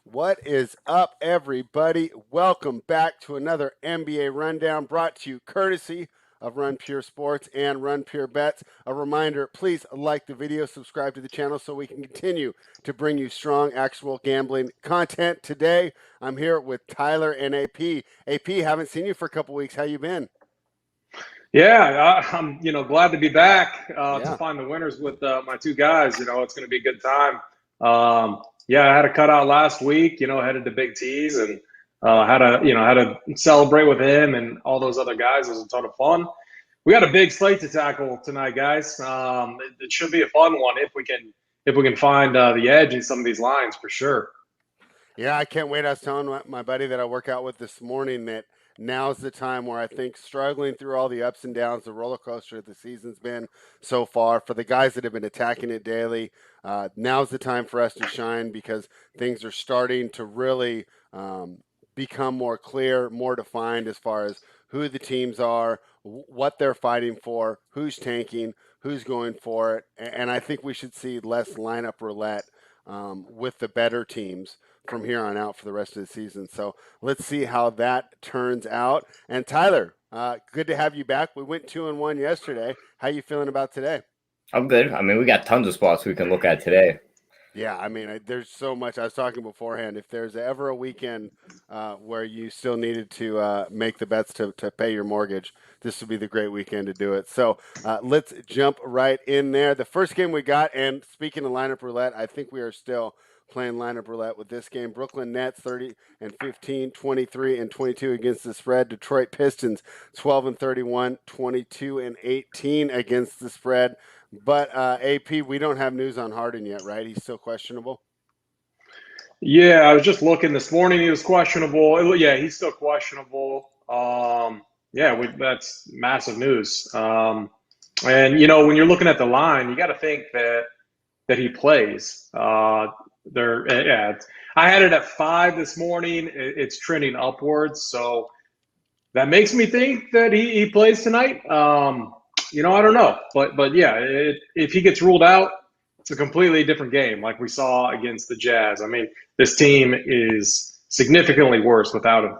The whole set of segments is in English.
What is up, everybody? Welcome back to another NBA Rundown brought to you courtesy of Run Pure Sports and Run Pure Bets. A reminder, please like the video, subscribe to the channel so we can continue to bring you strong, actual gambling content. Today, I'm here with Tyler and AP. AP, haven't seen you for a couple weeks. How you been? Yeah, I'm glad to be back to Yeah. find the winners with my two guys. It's going to be a good time. Yeah, I had a cutout last week. Headed to Big T's and had to celebrate with him and all those other guys. It was a ton of fun. We got a big slate to tackle tonight, guys. It should be a fun one if we can find the edge in some of these lines for sure. Yeah, I can't wait. I was telling my buddy that I work out with this morning that now's the time where I think struggling through all the ups and downs, the roller coaster that the season's been so far, for the guys that have been attacking it daily, now's the time for us to shine because things are starting to really become more clear, more defined as far as who the teams are, what they're fighting for, who's tanking, who's going for it. And I think we should see less lineup roulette with the better teams from here on out for the rest of the season. So let's see how that turns out. And Tyler, good to have you back. We went 2-1 yesterday. How you feeling about today? I'm good. I mean, we got tons of spots we can look at today. Yeah, I mean, there's so much. I was talking beforehand. If there's ever a weekend where you still needed to make the bets to pay your mortgage, this would be the great weekend to do it. So let's jump right in there. The first game we got, and speaking of lineup roulette, I think we are still playing lineup roulette with this game. Brooklyn Nets 30 and 15, 23 and 22 against the spread. Detroit Pistons 12 and 31, 22 and 18 against the spread. But AP, we don't have news on Harden yet, right? He's still questionable. Yeah, I was just looking this morning. He was questionable. Yeah, he's still questionable. Yeah, that's massive news. And when you're looking at the line, you got to think that he plays. Yeah, I had it at 5 this morning. It's trending upwards, so that makes me think that he plays tonight. I don't know, but yeah, if he gets ruled out, it's a completely different game, like we saw against the Jazz. I mean, this team is significantly worse without him.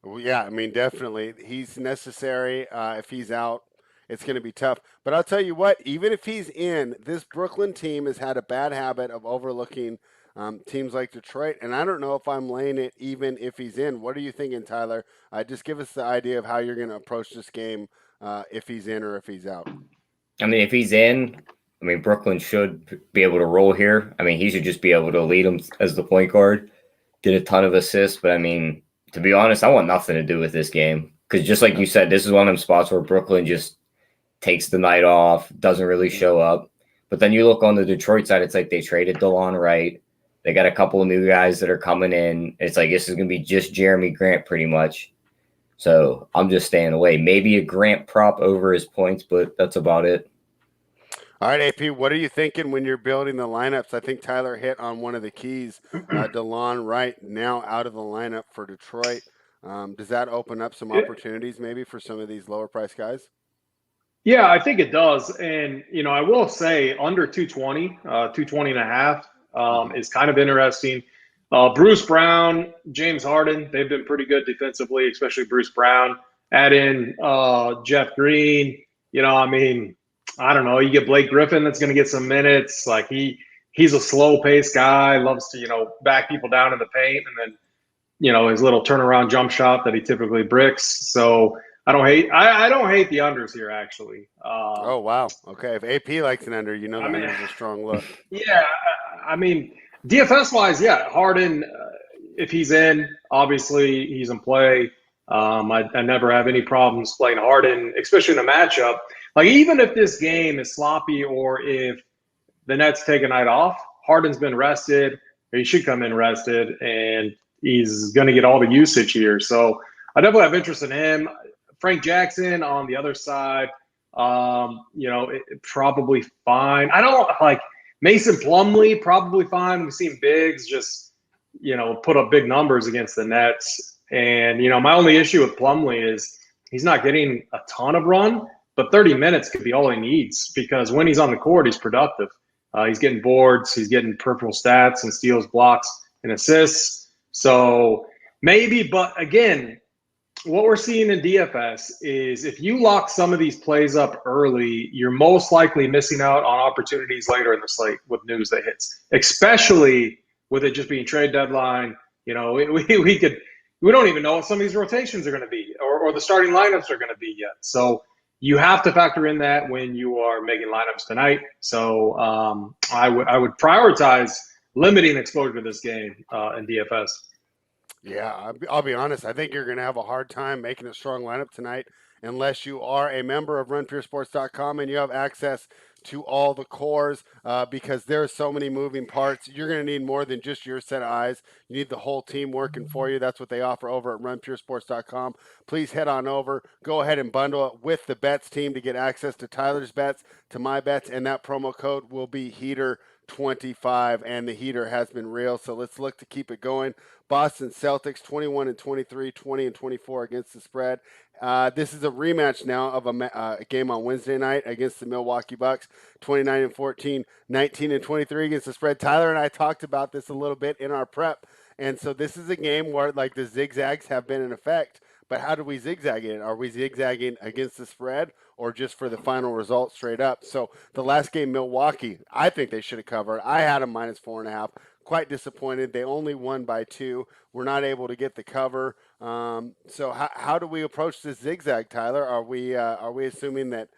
Well, yeah, I mean, definitely. He's necessary. If he's out, it's going to be tough. But I'll tell you what, even if he's in, this Brooklyn team has had a bad habit of overlooking teams like Detroit. And I don't know if I'm laying it even if he's in. What are you thinking, Tyler? Just give us the idea of how you're going to approach this game if he's in or if he's out. I mean, if he's in, I mean, Brooklyn should be able to roll here. I mean, he should just be able to lead them as the point guard, get a ton of assists. But I mean, to be honest, I want nothing to do with this game because just like you said, this is one of them spots where Brooklyn just takes the night off, doesn't really show up. But then you look on the Detroit side, it's like they traded DeLon Wright. They got a couple of new guys that are coming in. It's like this is going to be just Jeremy Grant pretty much. So I'm just staying away. Maybe a Grant prop over his points, but that's about it. All right, AP, what are you thinking when you're building the lineups? I think Tyler hit on one of the keys. DeLon Wright now out of the lineup for Detroit. Does that open up some opportunities maybe for some of these lower price guys? Yeah, I think it does. And, I will say under 220, 220 and a half is kind of interesting. Bruce Brown, James Harden, they've been pretty good defensively, especially Bruce Brown. Add in Jeff Green. I don't know. You get Blake Griffin that's going to get some minutes. Like he's a slow-paced guy, loves to, back people down in the paint and then, his little turnaround jump shot that he typically bricks. So I don't hate the unders here, actually. Oh, wow. Okay. If AP likes an under, the under is a strong look. Yeah, I mean, DFS-wise, yeah, Harden, if he's in, obviously he's in play. I never have any problems playing Harden, especially in a matchup. Like, even if this game is sloppy or if the Nets take a night off, Harden's been rested, or he should come in rested, and he's going to get all the usage here. So I definitely have interest in him. Frank Jackson on the other side, probably fine. I don't like Mason Plumlee, probably fine. We've seen bigs just, put up big numbers against the Nets. And, my only issue with Plumlee is he's not getting a ton of run, but 30 minutes could be all he needs because when he's on the court, he's productive. He's getting boards, he's getting peripheral stats and steals, blocks, in assists. So maybe, but again, what we're seeing in DFS is if you lock some of these plays up early, you're most likely missing out on opportunities later in the slate with news that hits, especially with it just being trade deadline. We don't even know what some of these rotations are going to be or the starting lineups are going to be yet. So you have to factor in that when you are making lineups tonight. So I would prioritize limiting exposure to this game in DFS. Yeah, I'll be honest. I think you're going to have a hard time making a strong lineup tonight unless you are a member of RunPureSports.com and you have access to all the cores because there are so many moving parts. You're going to need more than just your set of eyes. You need the whole team working for you. That's what they offer over at RunPureSports.com. Please head on over. Go ahead and bundle it with the bets team to get access to Tyler's bets, to my bets, and that promo code will be HEATER25, and the heater has been real. So let's look to keep it going. Boston Celtics 21-23, 20-24 against the spread. This is a rematch now of a game on Wednesday night against the Milwaukee Bucks, 29-14, 19-23 against the spread. Tyler and I talked about this a little bit in our prep, and so this is a game where like the zigzags have been in effect. But how do we zigzag it? Are we zigzagging against the spread or just for the final result straight up? So the last game, Milwaukee, I think they should have covered. I had them -4.5. Quite disappointed. They only won by 2. We're not able to get the cover. So how do we approach this zigzag, Tyler? Are we assuming that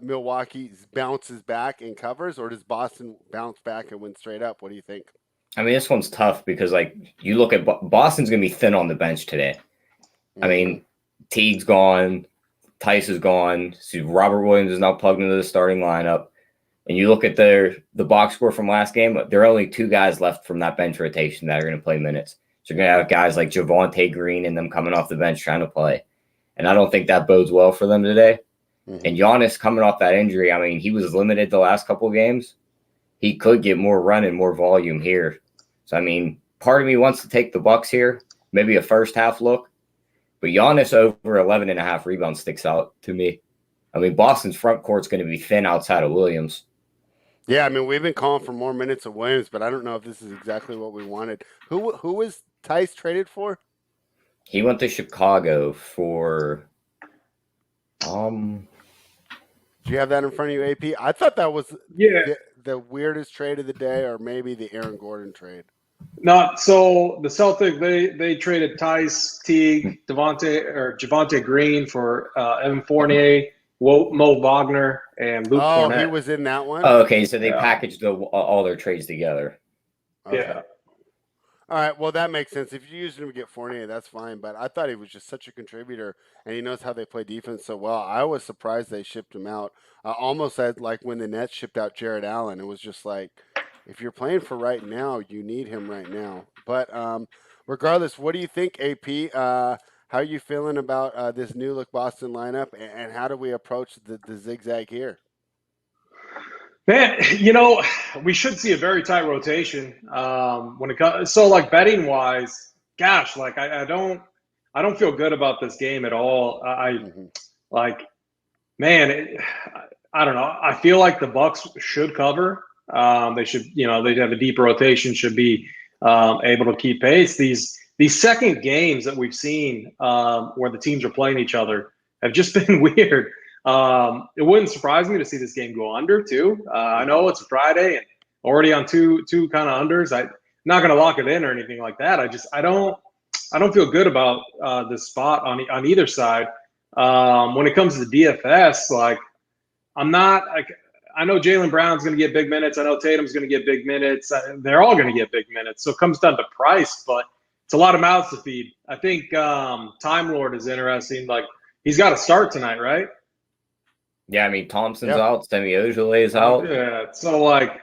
Milwaukee bounces back and covers, or does Boston bounce back and win straight up? What do you think? I mean, this one's tough because, like, you look at Boston's going to be thin on the bench today. I mean, Teague's gone, Tice is gone, so Robert Williams is now plugged into the starting lineup. And you look at the box score from last game, there are only 2 guys left from that bench rotation that are going to play minutes. So you're going to have guys like Javonte Green and them coming off the bench trying to play. And I don't think that bodes well for them today. Mm-hmm. And Giannis coming off that injury, I mean, he was limited the last couple of games. He could get more run and more volume here. So, I mean, part of me wants to take the Bucks here, maybe a first half look. But Giannis over 11.5 rebounds sticks out to me. I mean, Boston's front court's going to be thin outside of Williams. Yeah, I mean, we've been calling for more minutes of Williams, but I don't know if this is exactly what we wanted. Who was Tice traded for? He went to Chicago for Do you have that in front of you, AP? I thought that was the weirdest trade of the day, or maybe the Aaron Gordon trade. Not so. The Celtics they traded Tice, Teague, Javonte Green for Evan Fournier, Mo Wagner, and Luke Cornett. Oh, he was in that one? Oh, okay, so they packaged all their trades together. Okay. Yeah. All right, well, that makes sense. If you use him to get Fournier, that's fine. But I thought he was just such a contributor, and he knows how they play defense so well. I was surprised they shipped him out. Almost like when the Nets shipped out Jared Allen. It was just like, if you're playing for right now, you need him right now. But regardless, what do you think, AP? How are you feeling about this new look Boston lineup, and how do we approach the zigzag here? Man, we should see a very tight rotation when it comes. So, like betting wise, gosh, like I don't feel good about this game at all. I don't know. I feel like the Bucks should cover. They should, they'd have a deep rotation, should be able to keep pace. These second games that we've seen where the teams are playing each other have just been weird. It wouldn't surprise me to see this game go under too. I know it's a Friday and already on two kind of unders. I'm not going to lock it in or anything like that. I don't feel good about this spot on either side. When it comes to DFS, like I know Jaylen Brown's going to get big minutes. I know Tatum's going to get big minutes. They're all going to get big minutes. So it comes down to price, but it's a lot of mouths to feed. I think Time Lord is interesting. Like, he's got to start tonight, right? Yeah, I mean, Thompson's out. Semi Ojeleye is out. Yeah, so, like,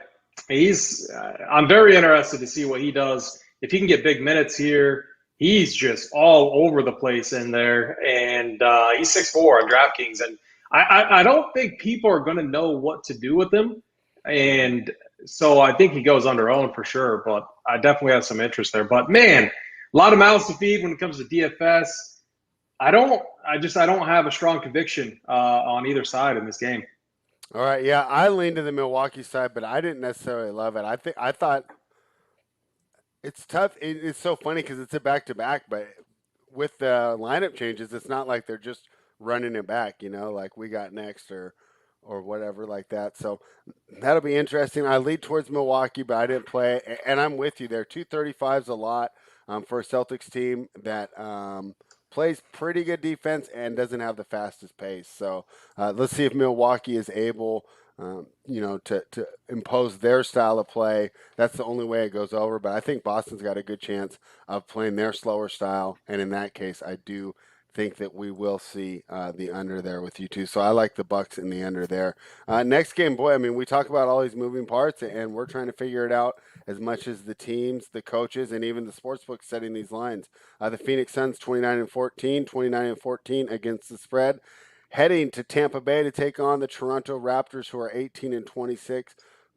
I'm very interested to see what he does. If he can get big minutes here, he's just all over the place in there. And he's 6'4" on DraftKings. And I don't think people are going to know what to do with him. And so I think he goes under owned for sure, but I definitely have some interest there. But, man, a lot of mouths to feed when it comes to DFS. I don't have a strong conviction on either side in this game. All right, yeah, I lean to the Milwaukee side, but I didn't necessarily love it. I thought It's tough. It's so funny because it's a back to back, but with the lineup changes, it's not like they're just running it back. Like we got next or whatever like that. So that'll be interesting. I lead towards Milwaukee, but I didn't play, and I'm with you there. 235 is a lot for a Celtics team that plays pretty good defense and doesn't have the fastest pace. So let's see if Milwaukee is able. To impose their style of play. That's the only way it goes over. But I think Boston's got a good chance of playing their slower style. And in that case, I do think that we will see the under there with you too. So I like the Bucks in the under there. Next game, boy. I mean, we talk about all these moving parts, and we're trying to figure it out as much as the teams, the coaches, and even the sports books setting these lines. The Phoenix Suns 29-14, 29-14 against the spread, heading to Tampa Bay to take on the Toronto Raptors, who are 18-26,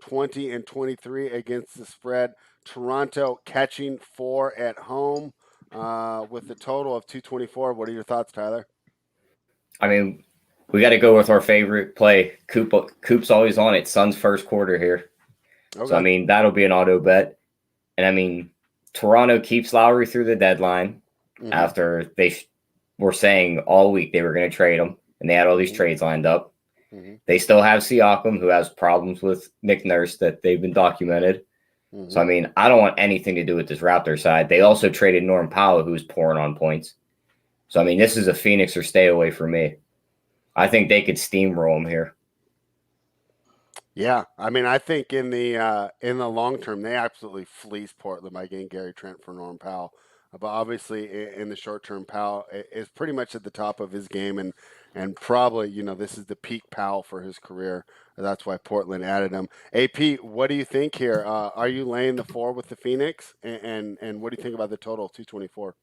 20-23 against the spread. Toronto catching 4 at home with a total of 224. What are your thoughts, Tyler? I mean, we got to go with our favorite play. Coop's always on it. Suns first quarter here. Okay. So, I mean, that'll be an auto bet. And, I mean, Toronto keeps Lowry through the deadline after they were saying all week they were going to trade him. And they had all these trades lined up. They still have Siakam, who has problems with Nick Nurse that they've been documented. So, I mean, I don't want anything to do with this Raptor side. They also traded Norm Powell, who's pouring on points. So, I mean, this is a Phoenix or stay away for me. I think they could steamroll them here. Yeah, I mean, I think in the long term, they absolutely fleece Portland by getting Gary Trent for Norm Powell. But obviously, in the short term, Powell is pretty much at the top of his game, and probably this is the peak Powell for his career. That's why Portland added him. AP, what do you think here? Are you laying the 4 with the Phoenix, and what do you think about the total 224?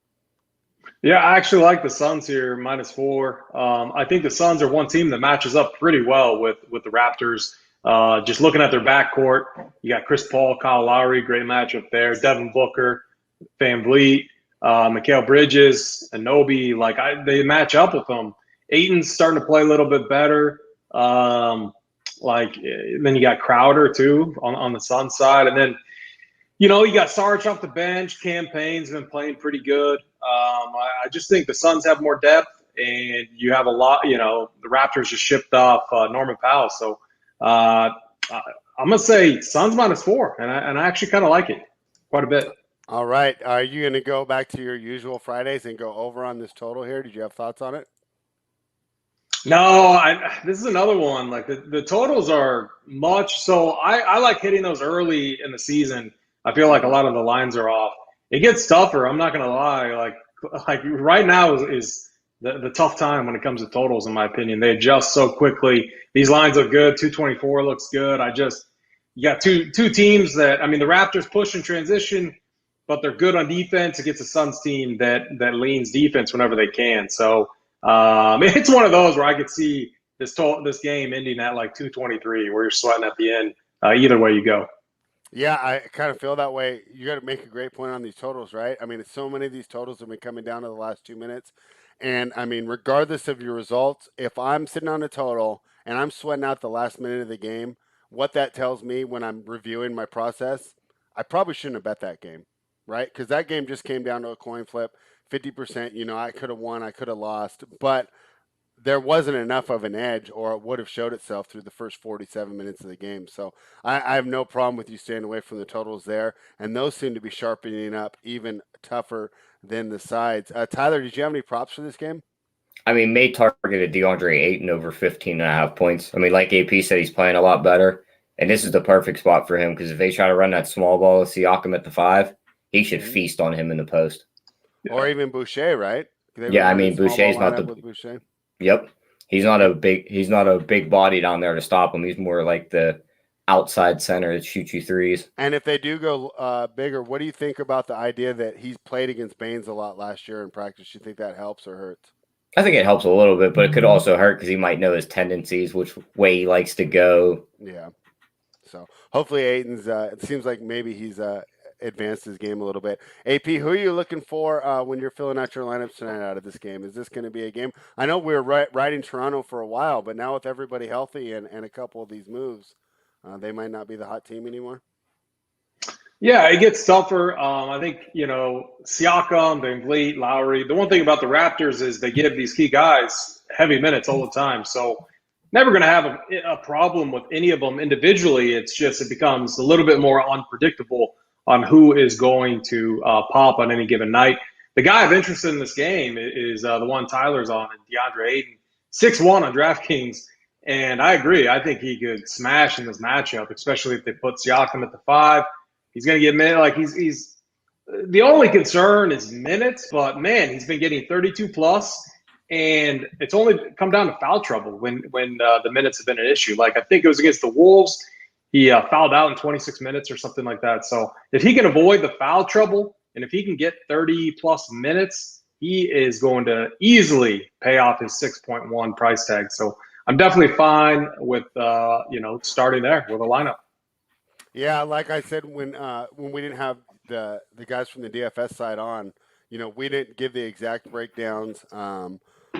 Yeah, I actually like the Suns here -4. I think the Suns are one team that matches up pretty well with the Raptors. Just looking at their backcourt, you got Chris Paul, Kyle Lowry, great matchup there. Devin Booker, Van Vliet, Mikal Bridges, Anobi, they match up with them. Ayton's starting to play a little bit better. Then you got Crowder too on the Sun side, and then you got Sarge off the bench. Campaign's been playing pretty good. I just think the Suns have more depth, and you have a lot. The Raptors just shipped off Norman Powell, so I'm gonna say Suns -4, and I actually kind of like it quite a bit. All right. Are you going to go back to your usual Fridays and go over on this total here? Did you have thoughts on it? No, this is another one. Like the totals are much. So I like hitting those early in the season. I feel like a lot of the lines are off. It gets tougher. I'm not going to lie. Like right now is the tough time when it comes to totals, in my opinion. They adjust so quickly. These lines look good. 224 looks good. You got two teams that, I mean, the Raptors push in transition, but they're good on defense against a Suns team that leans defense whenever they can. So it's one of those where I could see this game ending at like 223, where you're sweating at the end. Either way you go. Yeah, I kind of feel that way. You got to make a great point on these totals, right? I mean, so many of these totals have been coming down to the last 2 minutes. And I mean, regardless of your results, if I'm sitting on a total and I'm sweating out the last minute of the game, what that tells me when I'm reviewing my process, I probably shouldn't have bet that game, right? Because that game just came down to a coin flip. 50%, I could have won, I could have lost, but there wasn't enough of an edge, or it would have showed itself through the first 47 minutes of the game. So I have no problem with you staying away from the totals there, and those seem to be sharpening up even tougher than the sides. Tyler, did you have any props for this game? I mean, May targeted DeAndre Ayton over 15.5 points. I mean, like AP said, he's playing a lot better, and this is the perfect spot for him because if they try to run that small ball with Siakam at the 5, he should feast on him in the post. Or even Boucher, right? Yeah, I mean, Boucher's not the Boucher. Yep. He's not a big body down there to stop him. He's more like the outside center that shoots you threes. And if they do go bigger, what do you think about the idea that he's played against Baines a lot last year in practice? You think that helps or hurts? I think it helps a little bit, but it could also hurt because he might know his tendencies, which way he likes to go. Yeah. So hopefully Aiden's it seems like maybe he's advanced his game a little bit. AP, who are you looking for when you're filling out your lineups tonight out of this game? Is this going to be a game? I know we were riding Toronto for a while, but now with everybody healthy and a couple of these moves, they might not be the hot team anymore. Yeah, it gets tougher. I think, Siakam, Van Vliet, Lowry. The one thing about the Raptors is they give these key guys heavy minutes all the time. So never going to have a problem with any of them individually. It's just it becomes a little bit more unpredictable on who is going to pop on any given night. The guy of interest in this game is the one Tyler's on, DeAndre Ayton, 6'1" on DraftKings. And I agree. I think he could smash in this matchup, especially if they put Siakam at the 5. He's going to get minutes. Like he's the only concern is minutes, but man, he's been getting 32 plus, and it's only come down to foul trouble when the minutes have been an issue. Like I think it was against the Wolves, he fouled out in 26 minutes or something like that. So if he can avoid the foul trouble and if he can get 30 plus minutes, he is going to easily pay off his 6.1 price tag. So I'm definitely fine with starting there with a lineup. Yeah, like I said, when we didn't have the guys from the DFS side on, we didn't give the exact breakdowns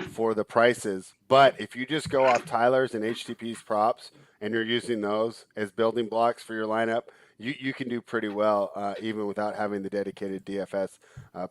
for the prices. But if you just go off Tyler's and HTP's props and you're using those as building blocks for your lineup, you can do pretty well even without having the dedicated DFS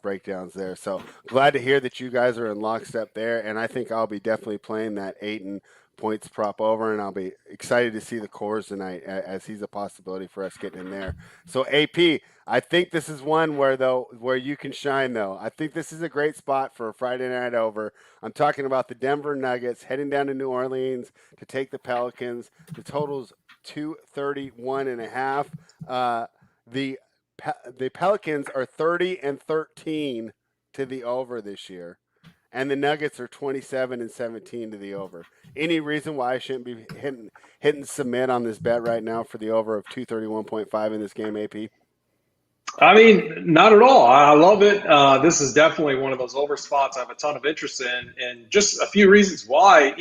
breakdowns there. So glad to hear that you guys are in lockstep there, and I think I'll be definitely playing that Ayton points prop over, and I'll be excited to see the cores tonight as he's a possibility for us getting in there. So AP, I think this is one where you can shine though. I think this is a great spot for a Friday night over. I'm talking about the Denver Nuggets heading down to New Orleans to take the Pelicans. The total's 231.5. The Pelicans are 30-13 to the over this year, and the Nuggets are 27-17 to the over. Any reason why I shouldn't be hitting submit on this bet right now for the over of 231.5 in this game, AP? I mean, not at all. I love it. This is definitely one of those over spots I have a ton of interest in, and just a few reasons why.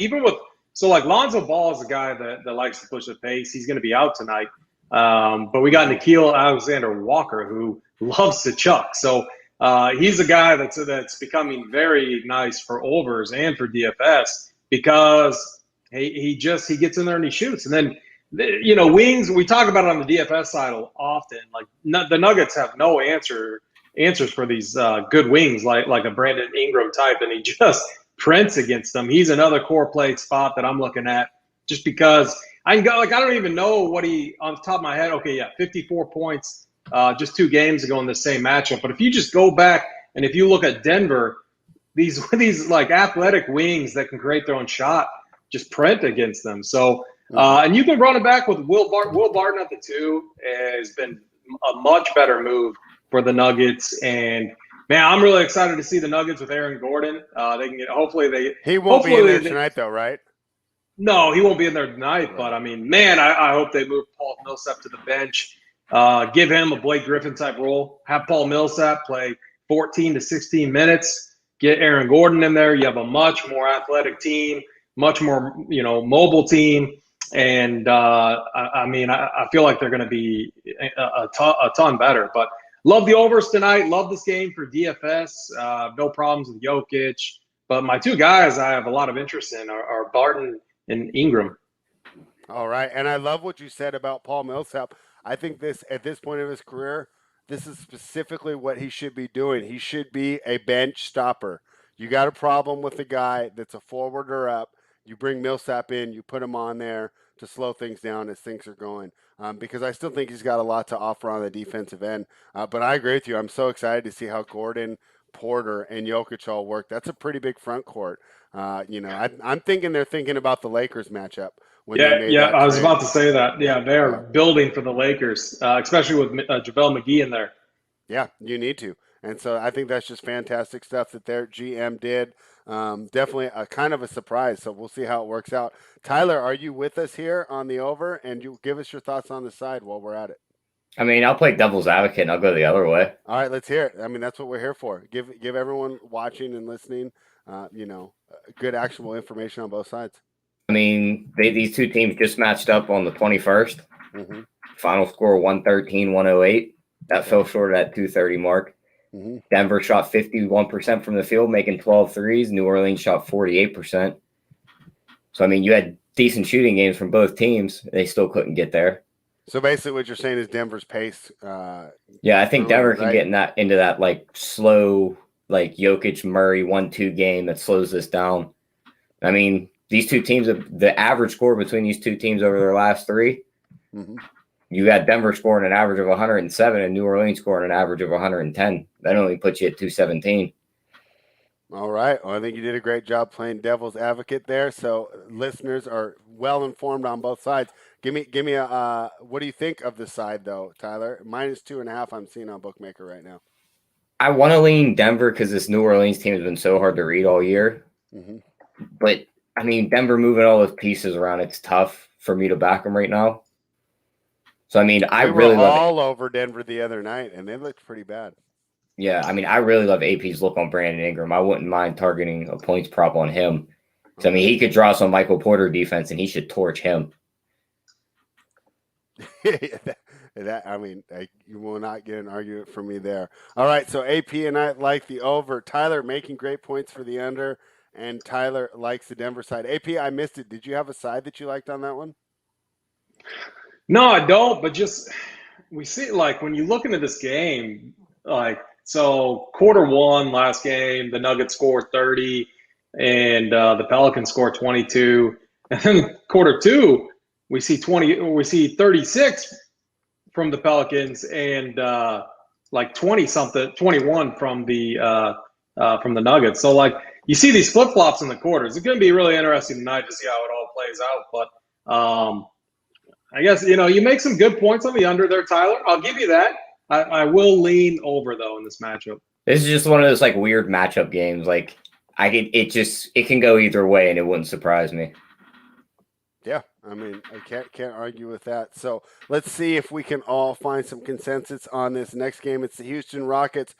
Like Lonzo Ball is a guy that likes to push the pace. He's going to be out tonight. But we got Nickeil Alexander-Walker, who loves to chuck. So he's a guy that's becoming very nice for overs and for DFS because he gets in there and he shoots. And then wings, we talk about it on the DFS side often. Like the Nuggets have no answers for these good wings, like a Brandon Ingram type, and he just prints against them. He's another core play spot that I'm looking at just because I don't even know what he on the top of my head. Okay, yeah, 54 points just 2 games ago in the same matchup. But if you just go back and if you look at Denver, these like athletic wings that can create their own shot just print against them. So. And you can run it back with Will Barton. Will Barton at the 2 has been a much better move for the Nuggets. And man, I'm really excited to see the Nuggets with Aaron Gordon. They can get. He won't be in there tonight, though, right? No, he won't be in there tonight. Right. But I mean, man, I hope they move Paul Millsap to the bench. Give him a Blake Griffin type role. Have Paul Millsap play 14 to 16 minutes. Get Aaron Gordon in there. You have a much more athletic team, much more mobile team. And I feel like they're going to be a ton better. But love the overs tonight. Love this game for DFS. No problems with Jokic. But my 2 guys I have a lot of interest in are Barton and Ingram. All right. And I love what you said about Paul Millsap. I think at this point of his career, this is specifically what he should be doing. He should be a bench stopper. You got a problem with a guy that's a forward or up. You bring Millsap in, you put him on there to slow things down as things are going. Because I still think he's got a lot to offer on the defensive end. But I agree with you. I'm so excited to see how Gordon, Porter, and Jokic all work. That's a pretty big front court. I'm thinking they're thinking about the Lakers matchup. I was about to say that. Yeah, they're building for the Lakers, especially with JaVale McGee in there. Yeah, you need to. And so I think that's just fantastic stuff that their GM did. Definitely a kind of a surprise. So we'll see how it works out. Tyler, are you with us here on the over? And you give us your thoughts on the side while we're at it. I mean, I'll play devil's advocate and I'll go the other way. All right, let's hear it. I mean, that's what we're here for. Give everyone watching and listening, good actual information on both sides. I mean, these 2 teams just matched up on the 21st. Mm-hmm. Final score 113-108. That fell short of that 230 mark. Mm-hmm. Denver shot 51% from the field, making 12 threes. New Orleans shot 48%. So, I mean, you had decent shooting games from both teams. They still couldn't get there. So basically, what you're saying is Denver's pace. Yeah, I think Denver can right? get into that like slow, like Jokic Murray 1-2 game that slows this down. I mean, these two teams, the average score between these two teams over their last three, you got Denver scoring an average of 107 and New Orleans scoring an average of 110. That only puts you at 217. All right. Well, I think you did a great job playing devil's advocate there. So listeners are well informed on both sides. Give me a what do you think of the side though, Tyler? -2.5. I'm seeing on Bookmaker right now. I want to lean Denver because this New Orleans team has been so hard to read all year. But I mean, Denver moving all those pieces around, it's tough for me to back them right now. So I mean, I really love all over Denver the other night, and they looked pretty bad. Yeah, I mean, I really love AP's look on Brandon Ingram. I wouldn't mind targeting a points prop on him. So, I mean, he could draw some Michael Porter defense, and he should torch him. You will not get an argument from me there. All right, so AP and I like the over. Tyler making great points for the under, and Tyler likes the Denver side. AP, I missed it. Did you have a side that you liked on that one? No, I don't. But just we see like when you look into this game, like so quarter one last game, the Nuggets scored 30, and the Pelicans scored 22, and then quarter two we see 36 from the Pelicans and like 20 something 21 from the Nuggets. So like you see these flip flops in the quarters. It's going to be really interesting tonight to see how it all plays out. But I guess you make some good points on the under there, Tyler. I'll give you that. I will lean over though in this matchup. This is just one of those like weird matchup games. Like it can go either way, and it wouldn't surprise me. Yeah, I mean, I can't argue with that. So let's see if we can all find some consensus on this next game. It's the Houston Rockets,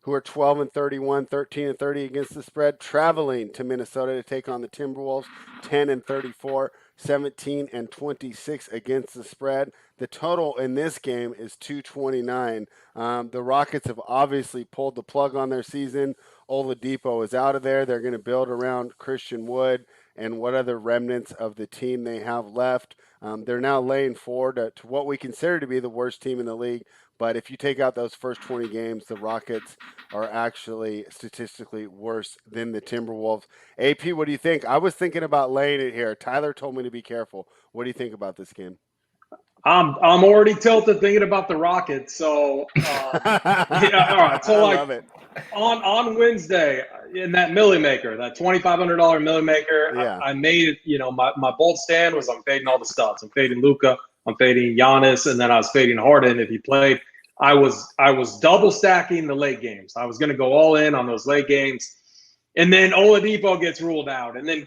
who are 12-31, 13-30 against the spread, traveling to Minnesota to take on the Timberwolves, 10-34, 17-26 against the spread. The total in this game is 229. The Rockets have obviously pulled the plug on their season. Oladipo is out of there. They're going to build around Christian Wood and what other remnants of the team they have left. They're now laying forward to what we consider to be the worst team in the league. But if you take out those first 20 games, the Rockets are actually statistically worse than the Timberwolves. AP, what do you think? I was thinking about laying it here. Tyler told me to be careful. What do you think about this game? I'm already tilted thinking about the Rockets. So yeah, all right. So I love it. On Wednesday in that Millie Maker, that $2,500 Millie Maker, Yeah. I made it. My bold stand was I'm fading all the studs. I'm fading Luka. I'm fading Giannis, and then I was fading Harden if he played. I was double stacking the late games. I was going to go all in on those late games, and then Oladipo gets ruled out, and then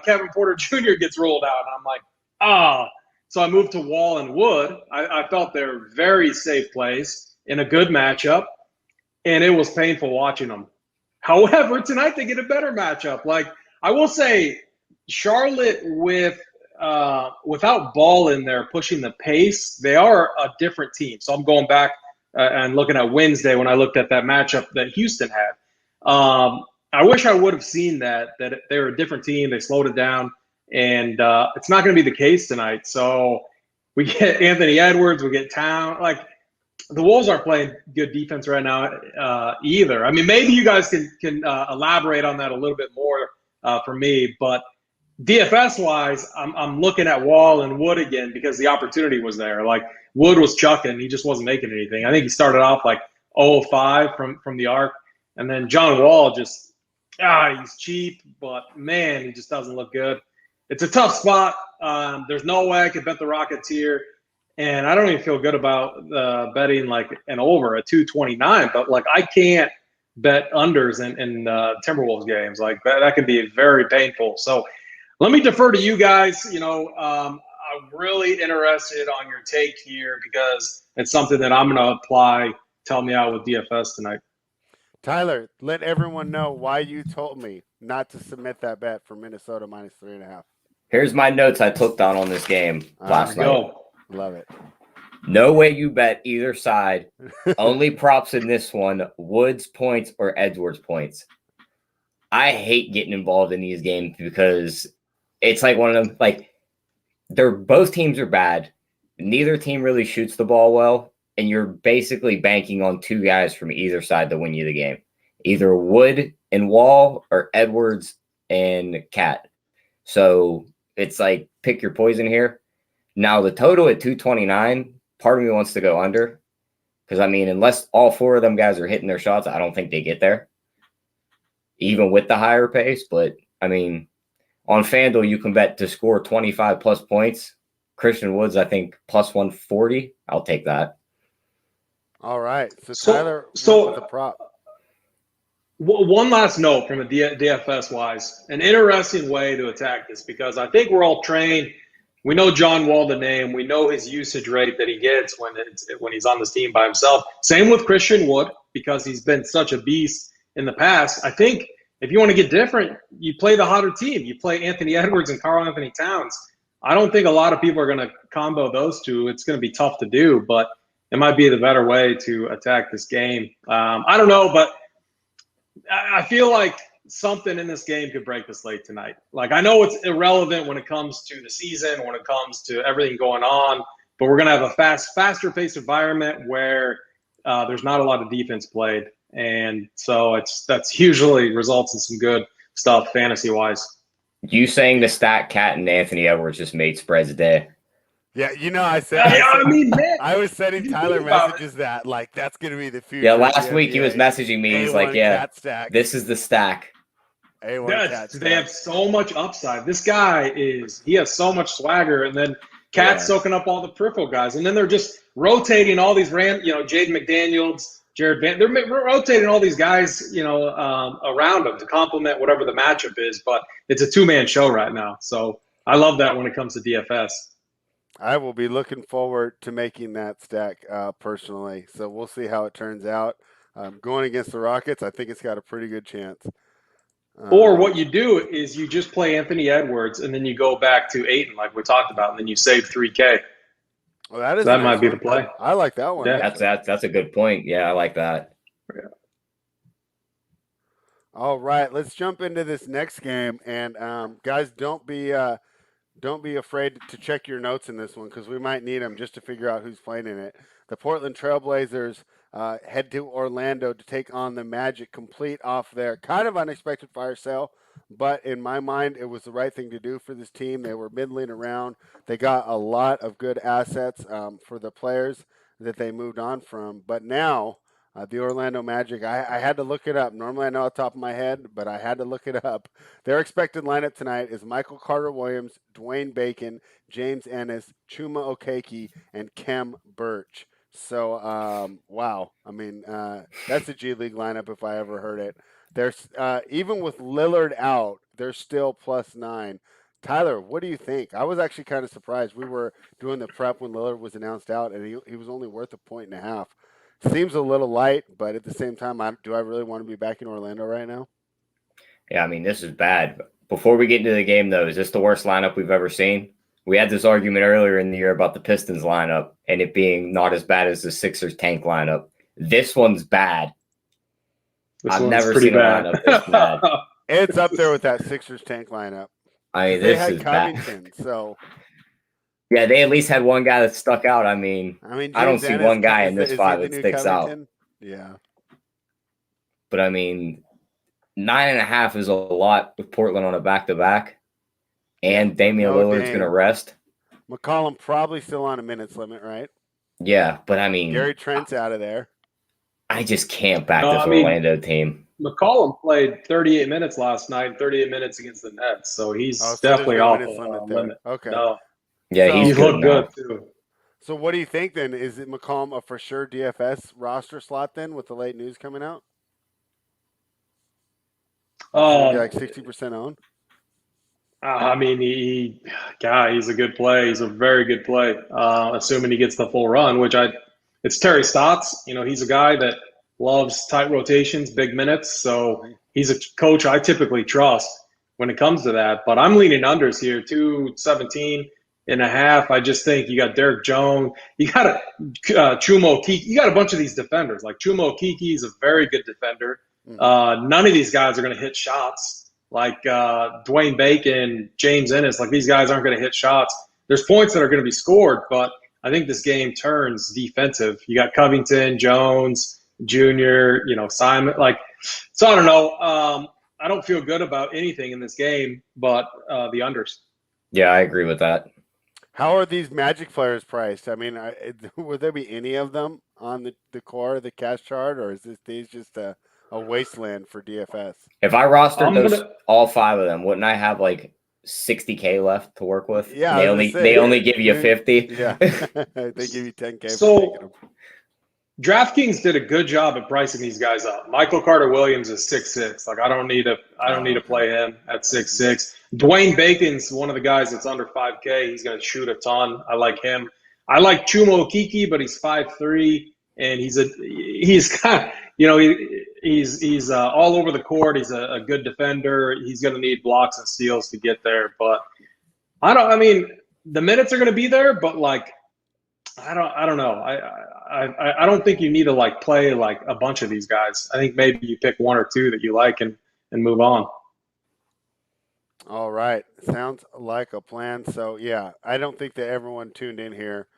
Kevin Porter Jr. gets ruled out, and I'm like, So I moved to Wall and Wood. I felt they're very safe plays in a good matchup, and it was painful watching them. However, tonight they get a better matchup. Like I will say, Charlotte without Ball in there pushing the pace, they are a different team. So I'm going back and looking at Wednesday when I looked at that matchup that Houston had. I wish I would have seen that they were a different team. They slowed it down. And it's not going to be the case tonight. So we get Anthony Edwards, we get Town. Like the Wolves aren't playing good defense right now either. I mean, maybe you guys can elaborate on that a little bit more for me. But DFS-wise, I'm looking at Wall and Wood again because the opportunity was there. Like Wood was chucking. He just wasn't making anything. I think he started off like 0-5 from the arc. And then John Wall just, he's cheap. But, man, he just doesn't look good. It's a tough spot. There's no way I could bet the Rockets here. And I don't even feel good about betting like an over at 229. But, like, I can't bet unders in Timberwolves games. Like, that could be very painful. So let me defer to you guys. I'm really interested on your take here because it's something that I'm going to apply. Tell me out with DFS tonight. Tyler, let everyone know why you told me not to submit that bet for Minnesota -3.5. Here's my notes I took down on this game last night. Love it. No way you bet either side. Only props in this one, Woods points or Edwards points. I hate getting involved in these games because it's like one of them, like both teams are bad. neither team really shoots the ball well, and you're basically banking on two guys from either side to win you the game. Either Wood and Wall or Edwards and Cat. So it's like pick your poison here. Now the total at 229, part of me wants to go under. Because, I mean, unless all four of them guys are hitting their shots, I don't think they get there, even with the higher pace. But, I mean, on FanDuel, you can bet to score 25-plus points. Christian Woods, I think, plus 140. I'll take that. All right. So Tyler, so the prop. One last note from a DFS-wise, an interesting way to attack this, because I think we're all trained. We know John Wall, the name. We know his usage rate that he gets when he's on this team by himself. Same with Christian Wood, because he's been such a beast in the past. I think if you want to get different, you play the hotter team. You play Anthony Edwards and Karl Anthony Towns. I don't think a lot of people are going to combo those two. It's going to be tough to do, but it might be the better way to attack this game. I don't know, but I feel like something in this game could break the slate tonight. Like, I know it's irrelevant when it comes to the season, when it comes to everything going on, but we're going to have a faster-paced environment where there's not a lot of defense played. And so that's usually results in some good stuff fantasy-wise. You saying the stat Cat and Anthony Edwards just made spreads day. Yeah, I was sending Tyler messages that, like, that's going to be the future. Yeah, last week he was messaging me. He's like, yeah, this is the stack. They have so much upside. This guy he has so much swagger, and then Cat's soaking up all the peripheral guys. And then they're just rotating all these Jaden McDaniels, Jared Van. They're rotating all these guys, around them to complement whatever the matchup is. But it's a two-man show right now. So I love that when it comes to DFS. I will be looking forward to making that stack personally. So we'll see how it turns out. Going against the Rockets, I think it's got a pretty good chance. Or what you do is you just play Anthony Edwards, and then you go back to Ayton, like we talked about, and then you save $3K. Well, that might be the play. I like that one. Yeah, that's a good point. Yeah, I like that. Yeah. All right, let's jump into this next game, and guys, don't be afraid to check your notes in this one, because we might need them just to figure out who's playing in it. The Portland Trailblazers head to Orlando to take on the Magic, complete off their kind of unexpected fire sale. But in my mind, it was the right thing to do for this team. They were middling around. They got a lot of good assets for the players that they moved on from. But now the Orlando Magic, I had to look it up. Normally I know off the top of my head, but I had to look it up. Their expected lineup tonight is Michael Carter-Williams, Dwayne Bacon, James Ennis, Chuma Okeke, and Khem Birch. So, wow. I mean, that's a G League lineup if I ever heard it. There's even with Lillard out, they're still +9. Tyler, what do you think? I was actually kind of surprised. We were doing the prep when Lillard was announced out, and he was only worth 1.5 points. Seems a little light, but at the same time, do I really want to be back in Orlando right now? Yeah, I mean, this is bad. Before we get into the game, though, is this the worst lineup we've ever seen? We had this argument earlier in the year about the Pistons lineup and it being not as bad as the Sixers tank lineup. This one's bad. I've never seen a lineup this bad. It's up there with that Sixers tank lineup. I mean, this is Covington, bad. So yeah, they at least had one guy that stuck out. I mean, I don't see one guy in this five that sticks out. Yeah. But I mean, 9.5 is a lot with Portland on a back-to-back. And Damian Lillard's going to rest. McCollum probably still on a minutes limit, right? Yeah, but I mean, Gary Trent's out of there. I just can't back this Orlando team. McCollum played 38 minutes last night, 38 minutes against the Nets, so he's definitely off the limit. Okay. No. Yeah, so, he's looked good too. So what do you think then? Is it McCollum a for sure DFS roster slot then with the late news coming out? Like 60% owned? I mean, he's a good play. He's a very good play, assuming he gets the full run, it's Terry Stotts. He's a guy that loves tight rotations, big minutes. So he's a coach I typically trust when it comes to that. But I'm leaning unders here, 217.5. I just think you got Derek Jones. You got Chuma Okeke. You got a bunch of these defenders. Like Chuma Okeke is a very good defender. None of these guys are going to hit shots. Like Dwayne Bacon, James Ennis, like these guys aren't going to hit shots. There's points that are going to be scored, but I think this game turns defensive. You got Covington, Jones, Junior, Simon. So I don't know. I don't feel good about anything in this game, but the unders. Yeah, I agree with that. How are these Magic players priced? I mean, would there be any of them on the core of the cash chart, or is these just a wasteland for DFS? If I rostered all 5 of them, wouldn't I have like 60K left to work with? Yeah, they only give you 50. Yeah, they give you 10K so, for taking them. DraftKings did a good job at pricing these guys up. Michael Carter-Williams is 6'6". I don't need to play him at 6'6". Dwayne Bacon's one of the guys that's under 5K. He's going to shoot a ton. I like him. I like Chuma Okeke, but he's 5'3", and he's kind of he's all over the court. He's a good defender. He's going to need blocks and steals to get there. But I mean, the minutes are going to be there, but I don't know. I don't think you need to play a bunch of these guys. I think maybe you pick 1 or 2 that you like and move on. All right, sounds like a plan. So yeah, I don't think that everyone tuned in here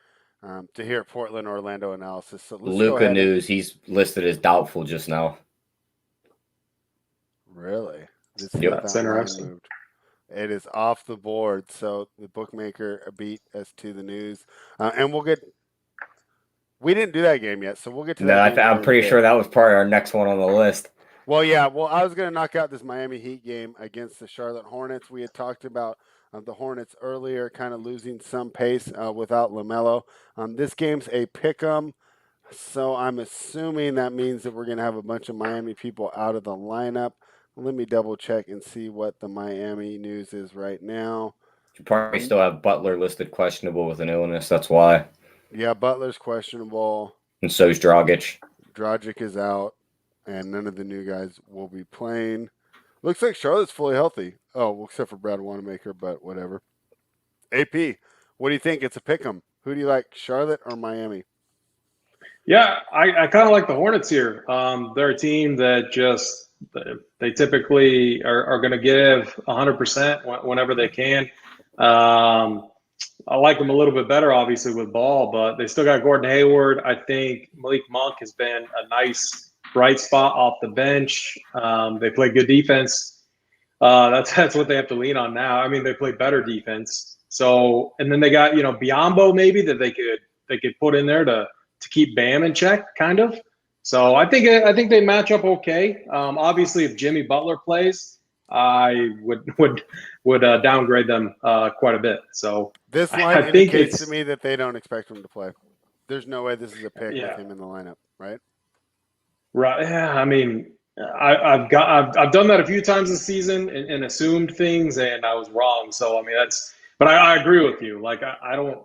to hear Portland Orlando analysis. So Luka news, he's listed as doubtful just now. Really? That's interesting. It is off the board, so the bookmaker beat us to the news, and we didn't do that game yet, so we'll get to that. No, I'm pretty sure that was probably our next one on the list. Well, yeah. Well, I was going to knock out this Miami Heat game against the Charlotte Hornets. We had talked about the Hornets earlier, kind of losing some pace without LaMelo. This game's a pick'em, so I'm assuming that means that we're going to have a bunch of Miami people out of the lineup. Let me double check and see what the Miami news is right now. You probably still have Butler listed questionable with an illness. That's why. Yeah, Butler's questionable. And so is Dragic. Dragic is out, and none of the new guys will be playing. Looks like Charlotte's fully healthy. Oh, well, except for Brad Wanamaker, but whatever. AP, what do you think? It's a pick'em. Who do you like, Charlotte or Miami? Yeah, I kind of like the Hornets here. They're a team that they typically are going to give 100% whenever they can. I like them a little bit better, obviously, with Ball, but they still got Gordon Hayward. I think Malik Monk has been a nice bright spot off the bench. They play good defense. That's what they have to lean on now. I mean, they play better defense. So, and then they got Biyombo maybe that they could put in there to keep Bam in check, kind of. So I think they match up okay. Obviously, if Jimmy Butler plays, I would downgrade them quite a bit. So this line indicates to me that they don't expect him to play. There's no way this is a pick with him in the lineup, right? Right. Yeah. I mean, I've done that a few times this season and assumed things, and I was wrong. So I mean, but I agree with you. I don't.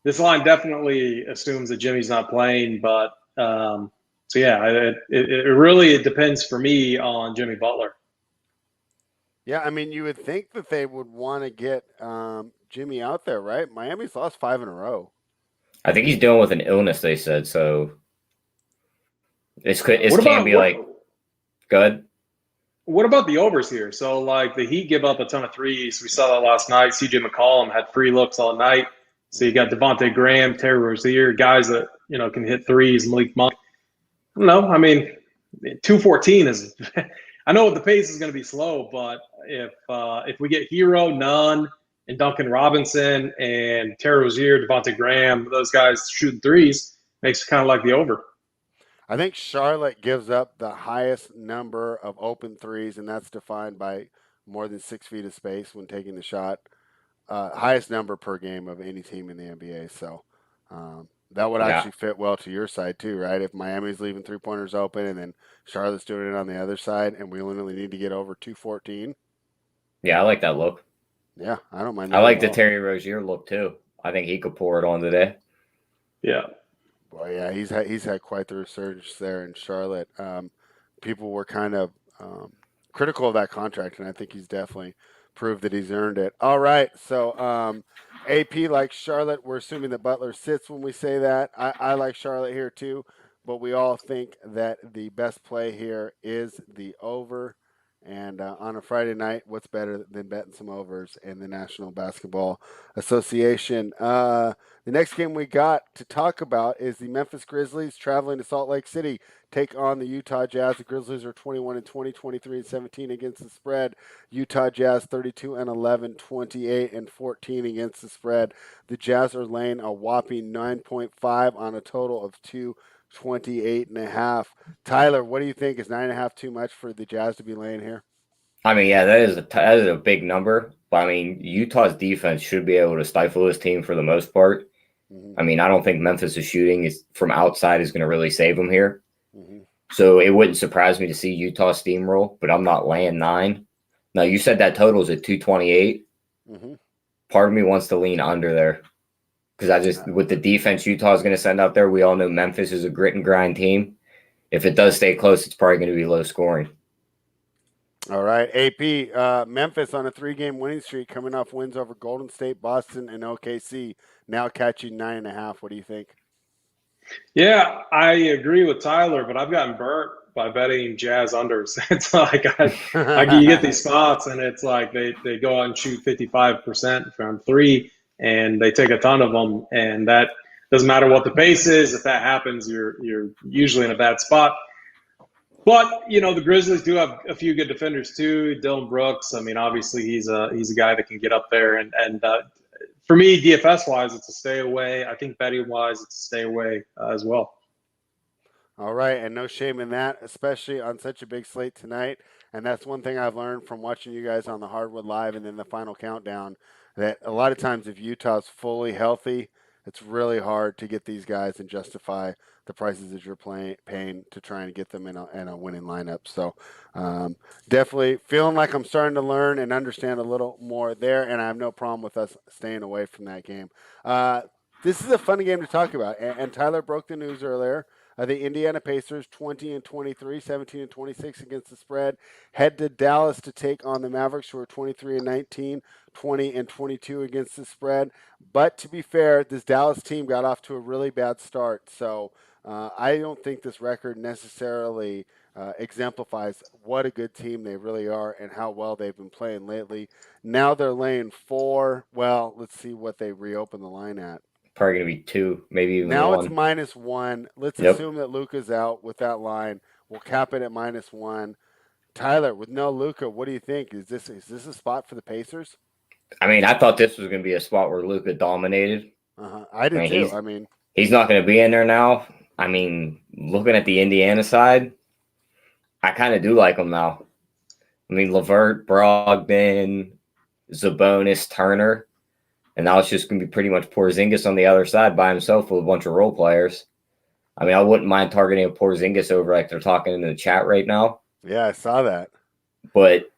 This line definitely assumes that Jimmy's not playing, but so yeah, it really depends for me on Jimmy Butler. Yeah, I mean, you would think that they would want to get Jimmy out there, right? Miami's lost 5 in a row. I think he's dealing with an illness, they said, so it can't be good. What about the overs here? So, the Heat give up a ton of threes. We saw that last night. CJ McCollum had free looks all night. So you got Devontae Graham, Terry Rozier, guys that, can hit threes, Malik Monk. I don't know. I mean, 214 is – I know the pace is going to be slow, but if we get Hero, Nunn, and Duncan Robinson and Terry Rozier, Devontae Graham, those guys shooting threes, makes it kind of like the over. I think Charlotte gives up the highest number of open threes, and that's defined by more than 6 feet of space when taking the shot. Highest number per game of any team in the NBA. So that would actually fit well to your side too, right? If Miami's leaving 3-pointers open and then Charlotte's doing it on the other side and we only need to get over 214. Yeah, I like that look. Yeah, I don't mind that. I like the Terry Rozier look too. I think he could pour it on today. Yeah. Well, yeah, he's had quite the resurgence there in Charlotte. People were kind of critical of that contract, and I think he's definitely proved that he's earned it. All right, so AP likes Charlotte. We're assuming that Butler sits when we say that. I like Charlotte here too, but we all think that the best play here is the over, And on a Friday night, what's better than betting some overs in the National Basketball Association? The next game we got to talk about is the Memphis Grizzlies traveling to Salt Lake City, take on the Utah Jazz. The Grizzlies are 21 and 20, 23 and 17 against the spread. Utah Jazz 32 and 11, 28 and 14 against the spread. The Jazz are laying a whopping 9.5 on a total of 228.5. Tyler, what do you think? Is 9.5 too much for the Jazz to be laying here? I mean, yeah, that is a big number. But I mean, Utah's defense should be able to stifle this team for the most part. I mean, I don't think Memphis' shooting from outside is going to really save them here. So it wouldn't surprise me to see Utah steamroll, but I'm not laying 9. Now, you said that total is at 228. Part of me wants to lean under there because with the defense Utah is going to send out there, we all know Memphis is a grit and grind team. If it does stay close, it's probably going to be low scoring. All right, AP, Memphis on a 3-game winning streak, coming off wins over Golden State, Boston, and OKC, now catching 9.5. What do you think? Yeah, I agree with Tyler, but I've gotten burnt by betting Jazz unders. It's like you get these spots, and it's like they go out and shoot 55% from 3, and they take a ton of them, and that doesn't matter what the pace is. If that happens, you're usually in a bad spot. But the Grizzlies do have a few good defenders too. Dylan Brooks. I mean, obviously he's a guy that can get up there, and for me, DFS wise, it's a stay away. I think betting wise, it's a stay away as well. All right, and no shame in that, especially on such a big slate tonight. And that's one thing I've learned from watching you guys on the Hardwood Live and then the final countdown, that a lot of times if Utah's fully healthy, it's really hard to get these guys and justify the prices that you're paying to try and get them in a winning lineup. So definitely feeling like I'm starting to learn and understand a little more there, and I have no problem with us staying away from that game. This is a fun game to talk about, and Tyler broke the news earlier. The Indiana Pacers, 20 and 23, 17 and 26 against the spread, head to Dallas to take on the Mavericks, who are 23 and 19, 20 and 22 against the spread. But to be fair, this Dallas team got off to a really bad start, so I don't think this record necessarily exemplifies what a good team they really are and how well they've been playing lately. Now they're laying 4. Well, let's see what they reopen the line at. Probably going to be 2, maybe even now 1. It's -1. Let's assume that Luka's out with that line. We'll cap it at -1. Tyler, with no Luka, what do you think? Is this a spot for the Pacers? I mean, I thought this was going to be a spot where Luka dominated. I did too. He's not going to be in there now. I mean, looking at the Indiana side, I kind of do like him now. I mean, LeVert, Brogdon, Sabonis, Turner. And now it's just going to be pretty much Porzingis on the other side by himself with a bunch of role players. I mean, I wouldn't mind targeting a Porzingis over like they're talking in the chat right now. Yeah, I saw that. But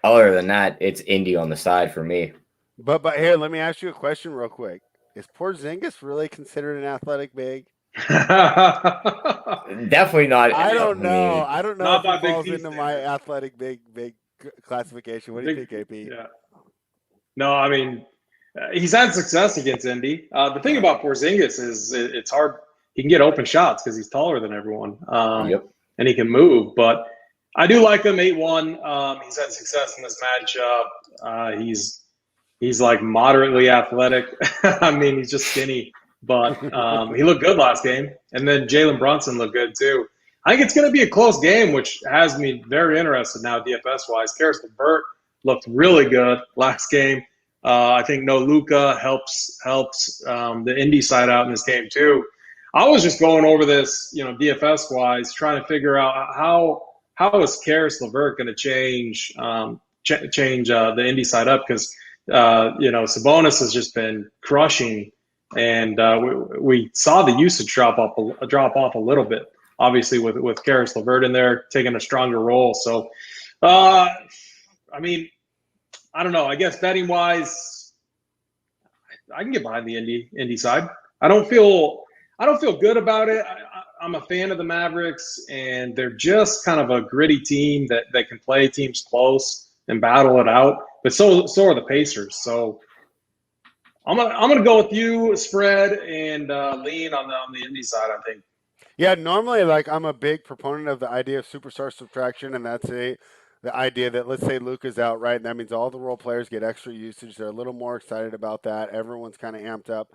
other than that, it's Indy on the side for me. But here, let me ask you a question real quick. Is Porzingis really considered an athletic big? Definitely not. I don't know. I don't know if he falls into my athletic big classification. What do you think, AP? Yeah. No, I mean, he's had success against Indy. The thing about Porzingis is it's hard. He can get open shots because he's taller than everyone, and he can move. But I do like him 8-1. He's had success in this matchup. He's like moderately athletic. I mean, he's just skinny, but he looked good last game. And then Jalen Brunson looked good too. I think it's going to be a close game, which has me very interested now DFS-wise. Karis LeVert looked really good last game. I think no Luka helps the Indy side out in this game too. I was just going over this, DFS wise, trying to figure out how is Karis LeVert going to change the Indy side up, because Sabonis has just been crushing, and we saw the usage drop off a little bit, obviously with Karis LeVert in there taking a stronger role. So, I mean, I don't know. I guess betting wise, I can get behind the Indy side. I don't feel good about it. I'm a fan of the Mavericks, and they're just kind of a gritty team that can play teams close and battle it out. But so are the Pacers. So I'm gonna go with you, spread, and lean on the Indy side, I think. Yeah, normally, I'm a big proponent of the idea of superstar subtraction, and that's the idea that, let's say Luka's out, right, and that means all the role players get extra usage. They're a little more excited about that. Everyone's kind of amped up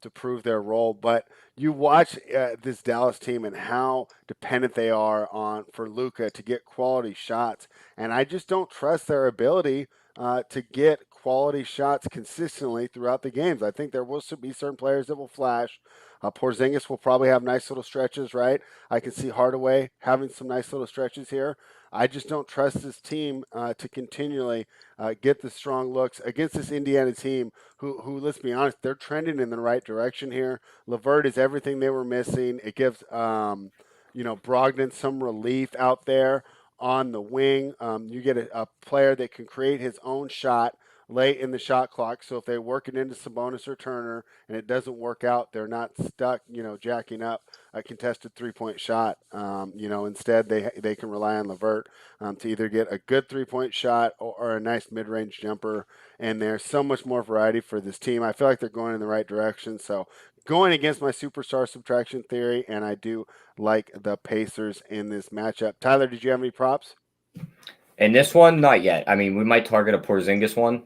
to prove their role. But you watch this Dallas team and how dependent they are on for Luka to get quality shots, and I just don't trust their ability to get quality shots consistently throughout the games. I think there will be certain players that will flash. Porzingis will probably have nice little stretches, right? I can see Hardaway having some nice little stretches here. I just don't trust this team to continually get the strong looks against this Indiana team who, let's be honest, they're trending in the right direction here. LeVert is everything they were missing. It gives, Brogdon some relief out there on the wing. You get a player that can create his own shot late in the shot clock. So if they work it into Sabonis or Turner and it doesn't work out, they're not stuck, jacking up a contested 3-point shot. Instead they can rely on LeVert to either get a good 3-point shot or a nice mid-range jumper. And there's so much more variety for this team. I feel like they're going in the right direction. So going against my superstar subtraction theory, and I do like the Pacers in this matchup. Tyler, did you have any props? In this one, not yet. I mean, we might target a Porzingis one.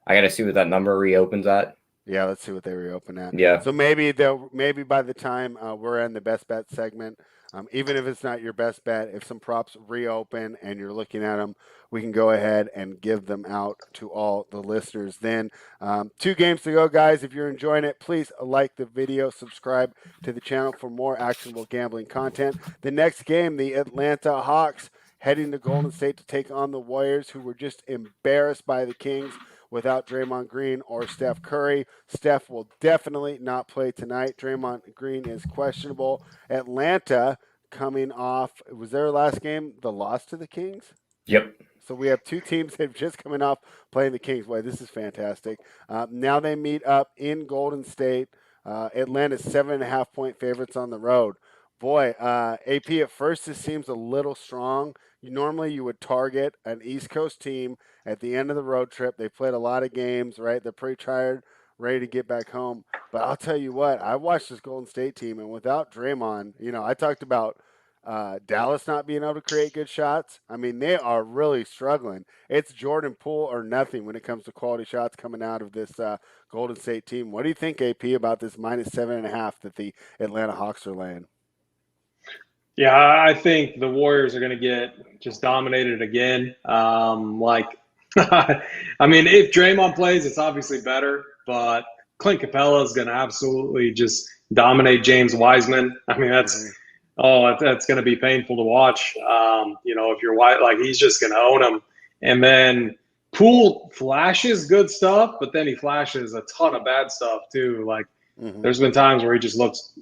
I got to see what that number reopens at. Yeah, let's see what they reopen at. Yeah. So maybe by the time we're in the best bet segment, even if it's not your best bet, if some props reopen and you're looking at them, we can go ahead and give them out to all the listeners. Then 2 games to go, guys. If you're enjoying it, please like the video, subscribe to the channel for more actionable gambling content. The next game, the Atlanta Hawks heading to Golden State to take on the Warriors, who were just embarrassed by the Kings without Draymond Green or Steph Curry. Steph will definitely not play tonight. Draymond Green is questionable. Atlanta coming off, was their last game the loss to the Kings? Yep. So we have 2 teams that have just coming off playing the Kings. Boy, this is fantastic. Now they meet up in Golden State. Atlanta's 7.5-point favorites on the road. Boy, AP, at first this seems a little strong. Normally you would target an East Coast team at the end of the road trip. They played a lot of games, right? They're pretty tired, ready to get back home. But I'll tell you what, I watched this Golden State team, and without Draymond, I talked about Dallas not being able to create good shots. I mean, they are really struggling. It's Jordan Poole or nothing when it comes to quality shots coming out of this Golden State team. What do you think, AP, about this minus 7.5 that the Atlanta Hawks are laying? Yeah, I think the Warriors are going to get just dominated again. I mean, if Draymond plays, it's obviously better, but Clint Capella is going to absolutely just dominate James Wiseman. I mean, that's going to be painful to watch. If you're white, he's just going to own him. And then Poole flashes good stuff, but then he flashes a ton of bad stuff too. There's been times where he just looks,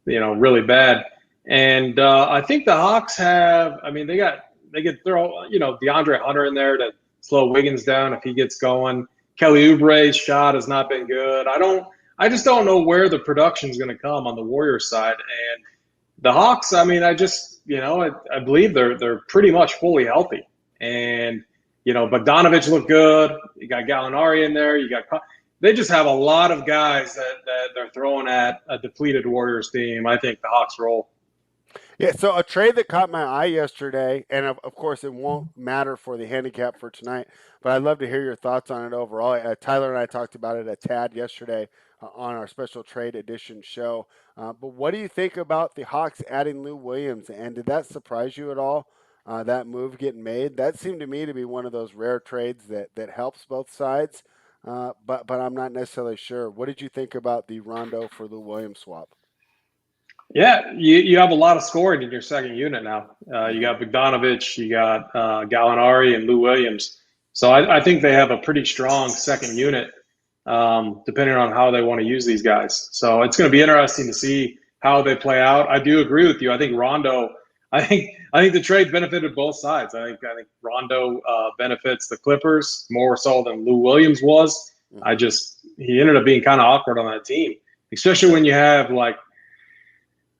really bad. And I think the Hawks they could throw, DeAndre Hunter in there to slow Wiggins down if he gets going. Kelly Oubre's shot has not been good. I just don't know where the production is going to come on the Warriors side. And the Hawks, I believe they're pretty much fully healthy. And, Bogdanovich looked good. You got Gallinari in there. They just have a lot of guys that they're throwing at a depleted Warriors team. I think the Hawks roll. Yeah, so a trade that caught my eye yesterday, and of course it won't matter for the handicap for tonight, but I'd love to hear your thoughts on it overall. Tyler and I talked about it a tad yesterday on our special trade edition show. But what do you think about the Hawks adding Lou Williams, and did that surprise you at all, that move getting made? That seemed to me to be one of those rare trades that helps both sides, but I'm not necessarily sure. What did you think about the Rondo for Lou Williams swap? Yeah, you have a lot of scoring in your second unit now. You got Bogdanovich, you got Gallinari, and Lou Williams. So I think they have a pretty strong second unit, depending on how they want to use these guys. So it's going to be interesting to see how they play out. I do agree with you. I think Rondo. I think the trade benefited both sides. I think Rondo benefits the Clippers more so than Lou Williams was. He ended up being kind of awkward on that team, especially when you have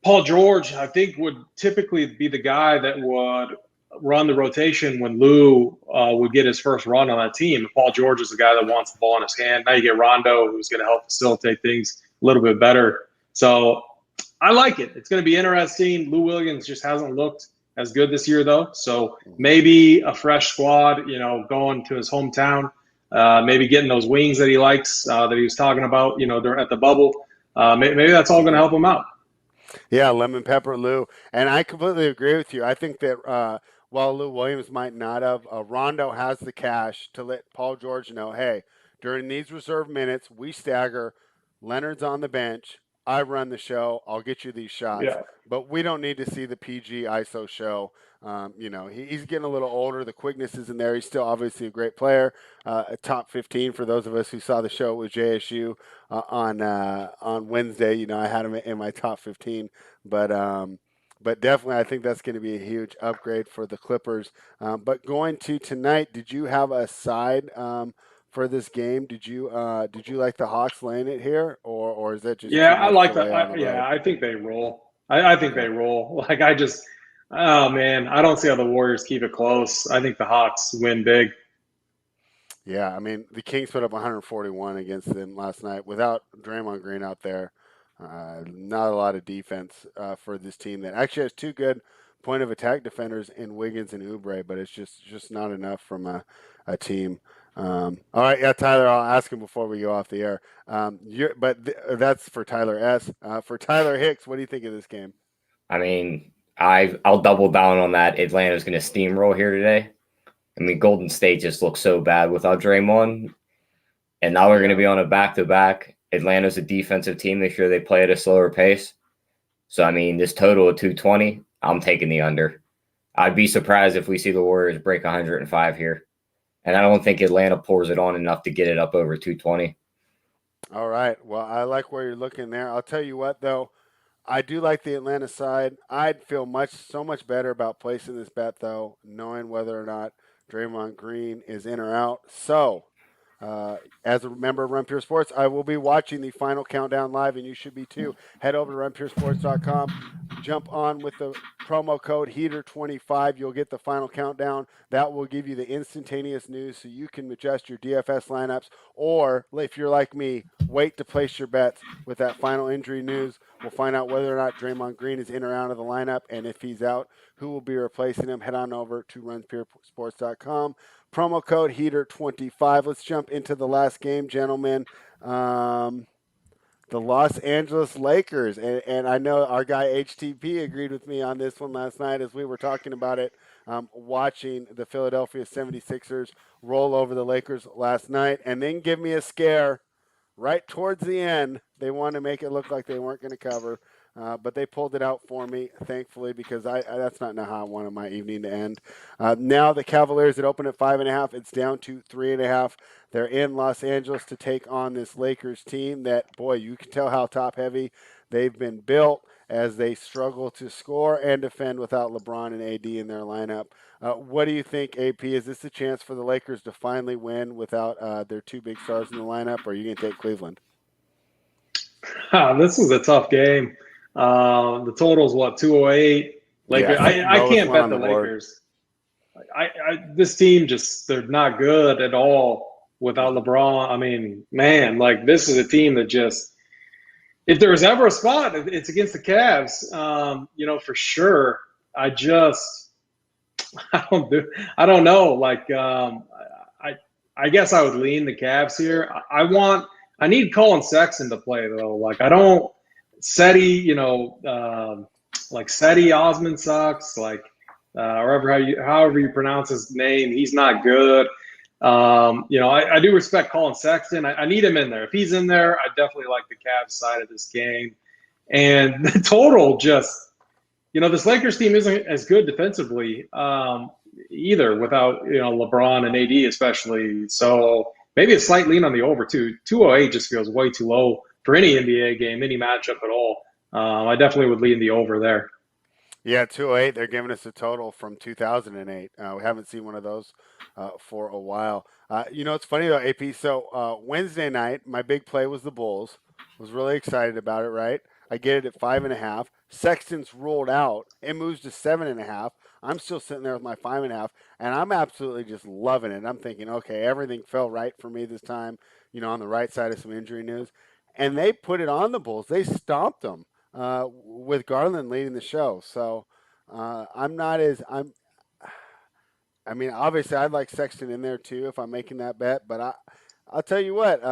Paul George, I think, would typically be the guy that would run the rotation when Lou would get his first run on that team. Paul George is the guy that wants the ball in his hand. Now you get Rondo, who's going to help facilitate things a little bit better. So I like it. It's going to be interesting. Lou Williams just hasn't looked as good this year, though. So maybe a fresh squad, going to his hometown, maybe getting those wings that he likes, that he was talking about, at the bubble. Maybe that's all going to help him out. Yeah, lemon pepper Lou, and I completely agree with you. I think that while Lou Williams might not have, Rondo has the cash to let Paul George know, hey, during these reserve minutes, we stagger. Leonard's on the bench. I run the show. I'll get you these shots, Yeah. but we don't need to see the PG ISO show. He's getting a little older. The quickness isn't there. He's still obviously a great player. A top 15 for those of us who saw the show with JSU on Wednesday. I had him in my top 15, but definitely I think that's going to be a huge upgrade for the Clippers. But going to tonight, did you have a side for this game? Did you like the Hawks laying it here, or is that just Yeah, too I much like to lay on that. the road? I think they roll. I think they roll. Oh man, I don't see how the Warriors keep it close. I think the Hawks win big. Yeah, I mean the Kings put up 141 against them last night without Draymond Green out there. Not a lot of defense for this team that actually has two good point of attack defenders in Wiggins and Oubre, but it's just not enough from a team. All right, yeah, Tyler, I'll ask him before we go off the air. That's for Tyler S. For Tyler Hicks, what do you think of this game? I mean, I'll double down on that. Atlanta's going to steamroll here today. I mean, Golden State just looks so bad without Draymond, and now we're going to be on a back-to-back. Atlanta's a defensive team. They sure they play at a slower pace. So, I mean, this total of 220, I'm taking the under. I'd be surprised if we see the Warriors break 105 here. And I don't think Atlanta pours it on enough to get it up over 220. All right. Well, I like where you're looking there. I'll tell you what, though. I do like the Atlanta side. I'd feel so much better about placing this bet, though, knowing whether or not Draymond Green is in or out. So, as a member of Run Pure Sports, I will be watching the final countdown live, and you should be too. Head over to runpuresports.com. Jump on with the promo code HEATER25. You'll get the final countdown. That will give you the instantaneous news so you can adjust your DFS lineups. Or, if you're like me, wait to place your bets with that final injury news. We'll find out whether or not Draymond Green is in or out of the lineup. And if he's out, who will be replacing him. Head on over to runpuresports.com. Promo code HEATER25. Let's jump into the last game, gentlemen. The Los Angeles Lakers. And I know our guy HTP agreed with me on this one last night as we were talking about it, watching the Philadelphia 76ers roll over the Lakers last night and then give me a scare right towards the end. They wanted to make it look like they weren't going to cover, but they pulled it out for me, thankfully, because that's not how I wanted my evening to end. Now the Cavaliers, it opened at 5.5. It's down to 3.5. They're in Los Angeles to take on this Lakers team that, boy, you can tell how top-heavy they've been built as they struggle to score and defend without LeBron and AD in their lineup. What do you think, AP? Is this a chance for the Lakers to finally win without their two big stars in the lineup, or are you going to take Cleveland? This is a tough game. The total is what, 208? Lakers. Yeah, I can't bet the Lakers. This team they're not good at all without LeBron. I mean, man, this is a team that if there was ever a spot, it's against the Cavs. For sure. I don't know. I guess I would lean the Cavs here. I need Colin Sexton to play though. I don't Seti, Seti Osman sucks. However you pronounce his name, he's not good. I do respect Colin Sexton. I need him in there. If he's in there, I definitely like the Cavs side of this game. And the total this Lakers team isn't as good defensively either without, LeBron and AD especially. So maybe a slight lean on the over too. 208 just feels way too low for any NBA game, any matchup at all. I definitely would lean the over there. Yeah, 208. They're giving us a total from 2008. We haven't seen one of those for a while. It's funny though, AP. So Wednesday night, my big play was the Bulls. Was really excited about it. Right, I get it at 5.5. Sexton's ruled out. It moves to 7.5. I'm still sitting there with my 5.5, and I'm absolutely just loving it. I'm thinking, okay, everything fell right for me this time. On the right side of some injury news, and they put it on the Bulls. They stomped them. With Garland leading the show. So I'm not as I'm. I mean, obviously, I'd like Sexton in there too if I'm making that bet. But I'll tell you what,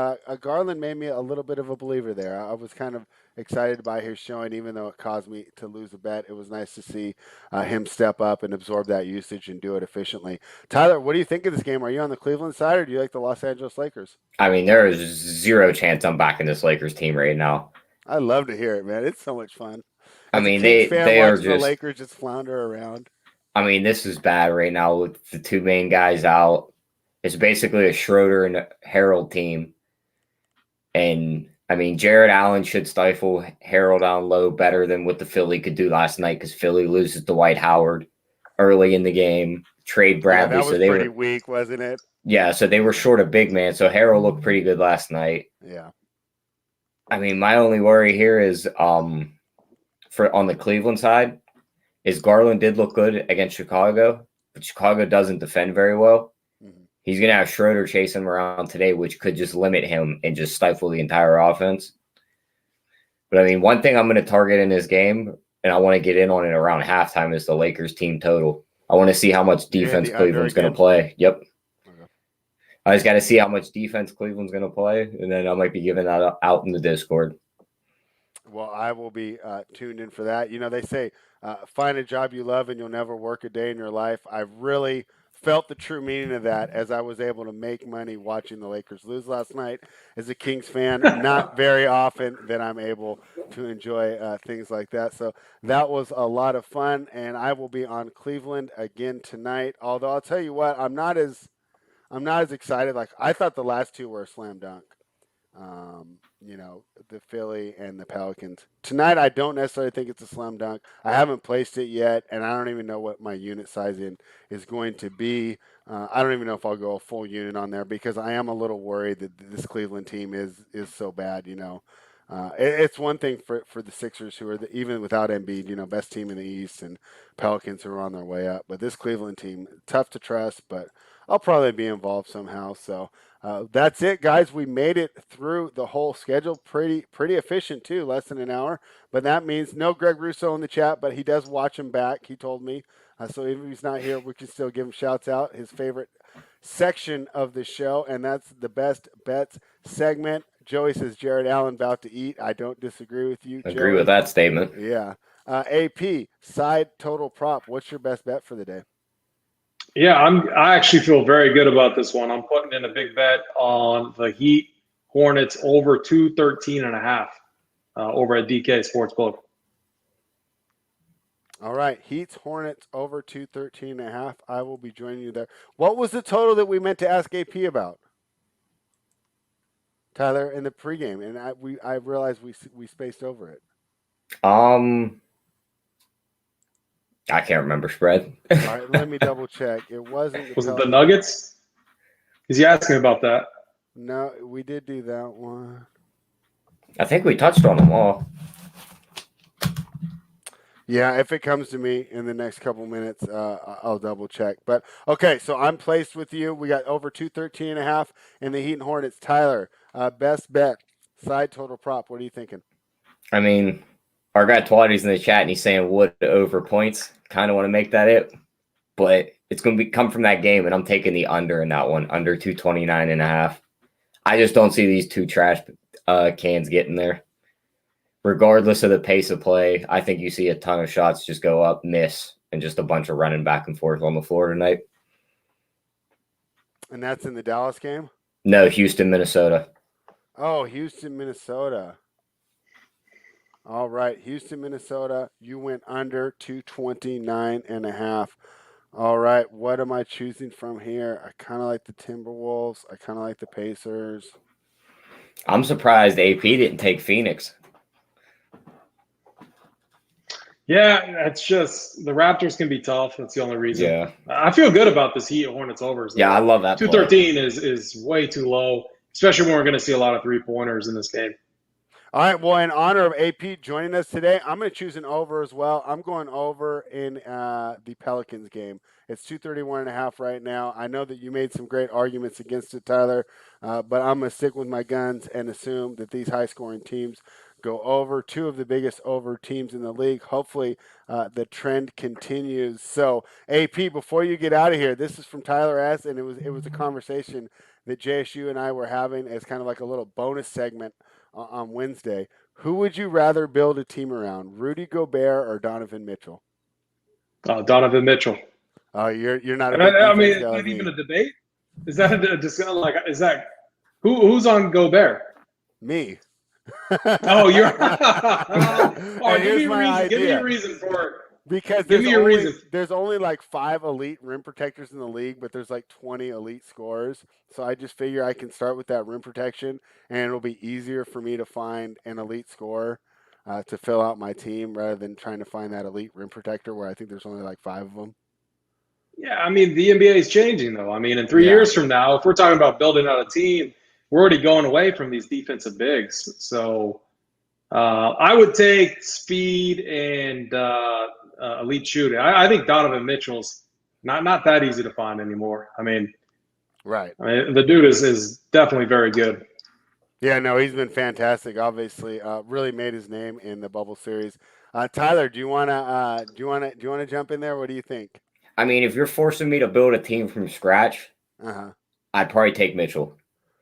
Garland made me a little bit of a believer there. I was kind of excited by his showing, even though it caused me to lose a bet. It was nice to see him step up and absorb that usage and do it efficiently. Tyler, what do you think of this game? Are you on the Cleveland side or do you like the Los Angeles Lakers? I mean, there is zero chance I'm backing this Lakers team right now. I love to hear it, man. It's so much fun. I As a mean, Kings fan, they are watching the just. Lakers just flounder around. I mean, this is bad right now with the two main guys out. It's basically a Schroeder and Harold team. And I mean, Jared Allen should stifle Harold down low better than what the Philly could do last night because Philly loses to Dwight Howard early in the game, trade Bradley. Yeah, that was so they pretty were weak, wasn't it? Yeah, so they were short a big man. So Harold looked pretty good last night. Yeah. I mean, my only worry here is for on the Cleveland side is Garland did look good against Chicago, but Chicago doesn't defend very well. Mm-hmm. He's going to have Schroeder chase him around today, which could just limit him and just stifle the entire offense. But I mean, one thing I'm going to target in this game, and I want to get in on it around halftime, is the Lakers team total. I want to see how much defense Cleveland's going to play. Yep. Okay. I just got to see how much defense Cleveland's going to play, and then I might be giving that out in the Discord. Well, I will be tuned in for that. You know, they say find a job you love and you'll never work a day in your life. I really felt the true meaning of that as I was able to make money watching the Lakers lose last night. As a Kings fan, not very often that I'm able to enjoy things like that. So that was a lot of fun, and I will be on Cleveland again tonight. Although I'll tell you what, I'm not as excited. Like I thought the last two were a slam dunk. You know, the Philly and the Pelicans. Tonight, I don't necessarily think it's a slam dunk. I haven't placed it yet, and I don't even know what my unit size in is going to be. I don't even know if I'll go a full unit on there because I am a little worried that this Cleveland team is so bad. You know, it's one thing for the Sixers, who are even without Embiid, you know, best team in the East, and Pelicans who are on their way up. But this Cleveland team, tough to trust, but I'll probably be involved somehow. So that's it, guys. We made it through the whole schedule. Pretty efficient too. Less than an hour. But that means no Greg Russo in the chat, but he does watch him back. He told me. So even if he's not here, we can still give him shouts out. His favorite section of the show, and that's the best bets segment. Joey says Jared Allen about to eat. I don't disagree with you. Agree with that statement. Yeah. AP side total prop. What's your best bet for the day? Yeah, I actually feel very good about this one. I'm putting in a big bet on the Heat Hornets over 213.5 over at DK Sportsbook. All right, Heat's Hornets over 213.5. I will be joining you there. What was the total that we meant to ask AP about, Tyler, in the pregame? And I realized we spaced over it. I can't remember spread. All right, let me double check. It wasn't. Was it the Nuggets? Is he asking about that? No, we did do that one. I think we touched on them all. Yeah, if it comes to me in the next couple minutes, I'll double check. But okay, so I'm placed with you. We got over 213.5 in the Heat and Hornets. Tyler, best bet, side total prop. What are you thinking? I mean, our guy Twatty's in the chat and he's saying Wood over points. Kind of want to make that it, but it's going to come from that game, and I'm taking the under in that one, under 229.5. I just don't see these two trash cans getting there. Regardless of the pace of play, I think you see a ton of shots just go up, miss, and just a bunch of running back and forth on the floor tonight. And that's in the Dallas game? No, Houston, Minnesota. Oh, Houston, Minnesota. All right, Houston, Minnesota. You went under 229.5. All right, what am I choosing from here? I kind of like the Timberwolves. I kind of like the Pacers. I'm surprised AP didn't take Phoenix. Yeah, that's just the Raptors can be tough. That's the only reason. Yeah, I feel good about this Heat Hornets overs. Yeah, I love that. 213 is way too low, especially when we're going to see a lot of 3-pointers in this game. All right, well, in honor of AP joining us today, I'm going to choose an over as well. I'm going over in the Pelicans game. It's 231.5 right now. I know that you made some great arguments against it, Tyler, but I'm going to stick with my guns and assume that these high-scoring teams go over. Two of the biggest over teams in the league. Hopefully, the trend continues. So, AP, before you get out of here, this is from Tyler S., and it was a conversation that JSU and I were having as kind of like a little bonus segment on Wednesday. Who would you rather build a team around, Rudy Gobert or Donovan Mitchell? Donovan Mitchell. Oh, you're not a And big I mean, defense is guy like that even me. a debate? Is that is that who's on Gobert? Me. Oh, you're. And Give me here's a my reason. Give me a idea. reason for. Because Give me a reason. there's only like 5 elite rim protectors in the league, but there's like 20 elite scorers. So I just figure I can start with that rim protection, and it'll be easier for me to find an elite scorer to fill out my team rather than trying to find that elite rim protector where I think there's only like 5 of them. Yeah, I mean the NBA is changing though. I mean, in 3 years from now, if we're talking about building out a team, we're already going away from these defensive bigs. So I would take speed and elite shooting. I think Donovan Mitchell's not that easy to find anymore. Right. The dude is definitely very good. Yeah, no, he's been fantastic. Obviously, really made his name in the bubble series. Tyler, do you wanna jump in there? What do you think? I mean, if you're forcing me to build a team from scratch, Uh-huh. I'd probably take Mitchell.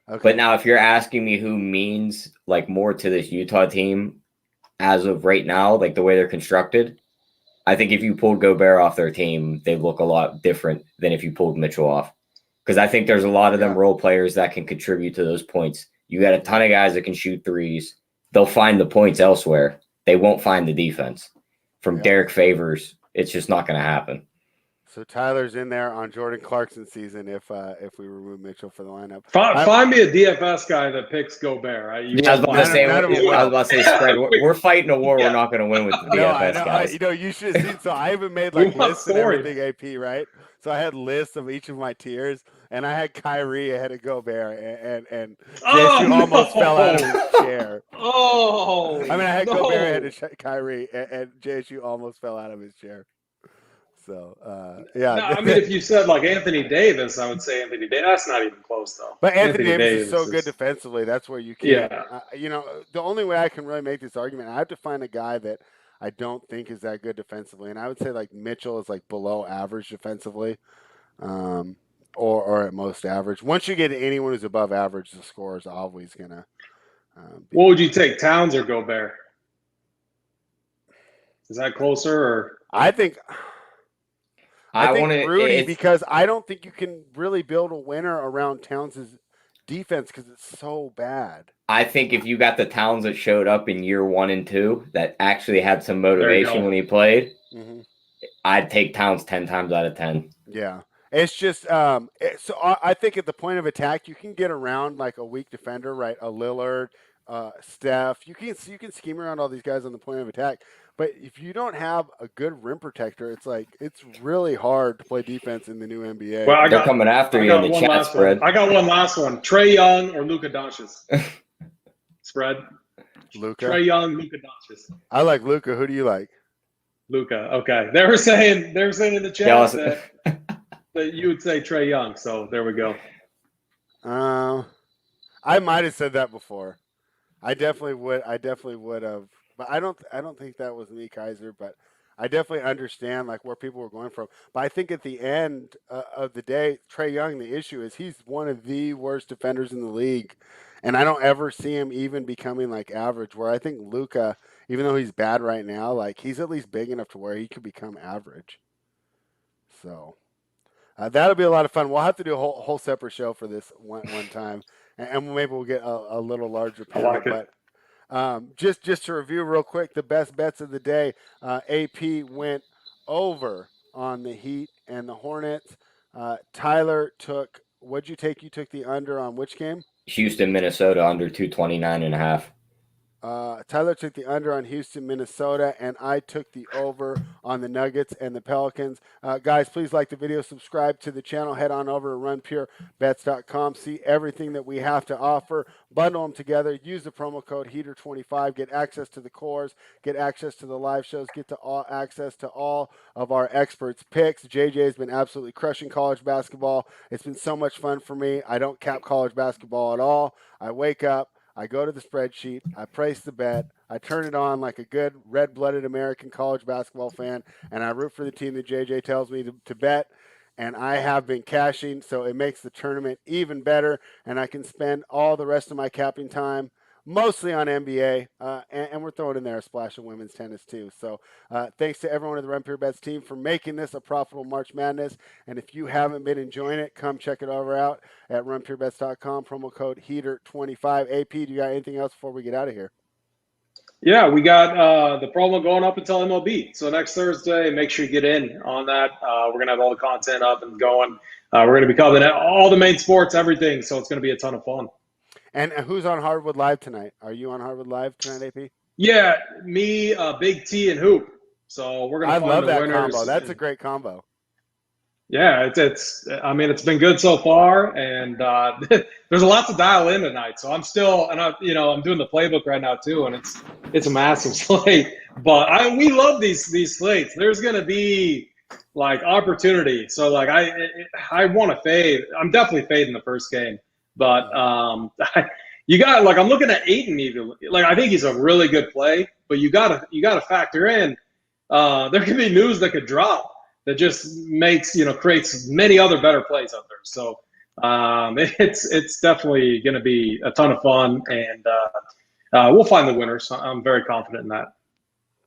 Okay. But now, if you're asking me who means like more to this Utah team as of right now, like the way they're constructed, I think if you pulled Gobert off their team, they look a lot different than if you pulled Mitchell off. Because I think there's a lot of them role players that can contribute to those points. You got a ton of guys that can shoot threes. They'll find the points elsewhere. They won't find the defense. From Derek Favors, it's just not going to happen. So Tyler's in there on Jordan Clarkson's season if we remove Mitchell for the lineup. Find me a DFS guy that picks Gobert. I was about to say, spread. We're fighting a war we're not going to win with the DFS guys. You should have seen. So I even made like lists and everything, AP, right? So I had lists of each of my tiers, and I had Kyrie ahead of Gobert, and JSU almost fell out of his chair. Oh, I had Gobert ahead of Kyrie, and JSU almost fell out of his chair. So, No, if you said like Anthony Davis, I would say Anthony Davis. That's not even close, though. But Anthony Davis is so good defensively. That's where you can. Yeah. The only way I can really make this argument, I have to find a guy that I don't think is that good defensively, and I would say like Mitchell is like below average defensively, or at most average. Once you get anyone who's above average, the score is always gonna. What would you take, Towns or Gobert? Is that closer, or I think Rudy, because I don't think you can really build a winner around Towns' defense because it's so bad. I think if you got the Towns that showed up in year 1 and 2 that actually had some motivation when he played, I'd take Towns 10 times out of 10. Yeah. It's just so I think at the point of attack, you can get around like a weak defender, right? A Lillard, Steph. You can scheme around all these guys on the point of attack. But if you don't have a good rim protector, it's really hard to play defense in the new NBA. Well, they're coming after you in the chat spread. I got one last one. Trae Young or Luka Doncic? Spread. Luka. Trae Young, Luka Doncic. I like Luka. Who do you like? Luka. Okay. They were saying in the chat that you would say Trae Young. So there we go. I might have said that before. I definitely would have. But I don't think that was me, Kaiser. But I definitely understand like where people were going from. But I think at the end of the day, Trae Young, the issue is he's one of the worst defenders in the league, and I don't ever see him even becoming like average. Where I think Luka, even though he's bad right now, like he's at least big enough to where he could become average. So that'll be a lot of fun. We'll have to do a whole separate show for this one time, and maybe we'll get a little larger panel. I like it. Just to review real quick, the best bets of the day. AP went over on the Heat and the Hornets. Tyler took, what'd you take? You took the under on which game? Houston, Minnesota, under 229.5. Tyler took the under on Houston, Minnesota, and I took the over on the Nuggets and the Pelicans. Guys, please like the video, subscribe to the channel, head on over to runpurebets.com, see everything that we have to offer, bundle them together, use the promo code HEATER25, get access to the cores, get access to the live shows, get to access to all of our experts' picks. JJ has been absolutely crushing college basketball. It's been so much fun for me. I don't cap college basketball at all. I wake up, I go to the spreadsheet, I place the bet, I turn it on like a good red-blooded American college basketball fan, and I root for the team that JJ tells me to bet. And I have been cashing, so it makes the tournament even better, and I can spend all the rest of my capping time mostly on NBA, and we're throwing in there a splash of women's tennis too. So thanks to everyone at the Run Pure Bets team for making this a profitable March Madness. And if you haven't been enjoying it, come check it over out at runpurebets.com. Promo code HEATER25. AP, do you got anything else before we get out of here? Yeah, we got the promo going up until MLB. So next Thursday, make sure you get in on that. We're going to have all the content up and going. We're going to be covering all the main sports, everything. So it's going to be a ton of fun. And who's on Hardwood Live tonight? Are you on Hardwood Live tonight, AP? Yeah, me, Big T, and Hoop. So we're going to find the winners. I love that combo. That's a great combo. Yeah, it's been good so far, and there's a lot to dial in tonight. So I'm still, and I'm doing the playbook right now too, and it's a massive slate. But we love these slates. There's gonna be like opportunity. So like I want to fade. I'm definitely fading the first game, but you got like I'm looking at Ayton even. Like I think he's a really good play, but you gotta factor in there could be news that could drop that just creates many other better plays out there. So it's definitely going to be a ton of fun, and we'll find the winners. I'm very confident in that.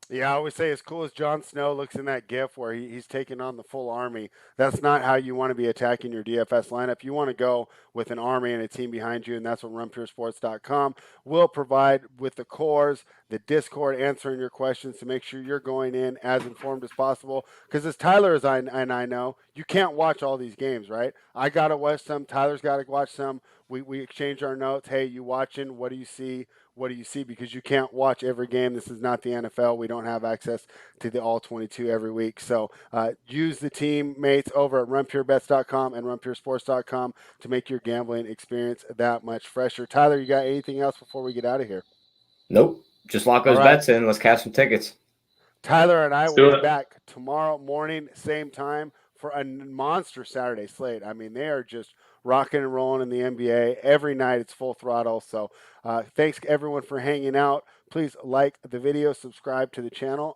Yeah, I always say as cool as Jon Snow looks in that GIF where he's taking on the full army, that's not how you want to be attacking your DFS lineup. You want to go with an army and a team behind you, and that's what runpuresports.com will provide with the cores, the Discord answering your questions to make sure you're going in as informed as possible. Because as Tyler and I know, you can't watch all these games, right? I got to watch some. Tyler's got to watch some. We exchange our notes. Hey, you watching? What do you see? What do you see? Because you can't watch every game. This is not the NFL. We don't have access to the all 22 every week. So use the teammates over at runpurebets.com and runpuresports.com to make your gambling experience that much fresher. Tyler, you got anything else before we get out of here? Nope. Just lock those bets in. Let's cash some tickets. Tyler and I will be back tomorrow morning, same time, for a monster Saturday slate. I mean, they are just rocking and rolling in the NBA. Every night it's full throttle. So thanks everyone for hanging out. Please like the video, subscribe to the channel,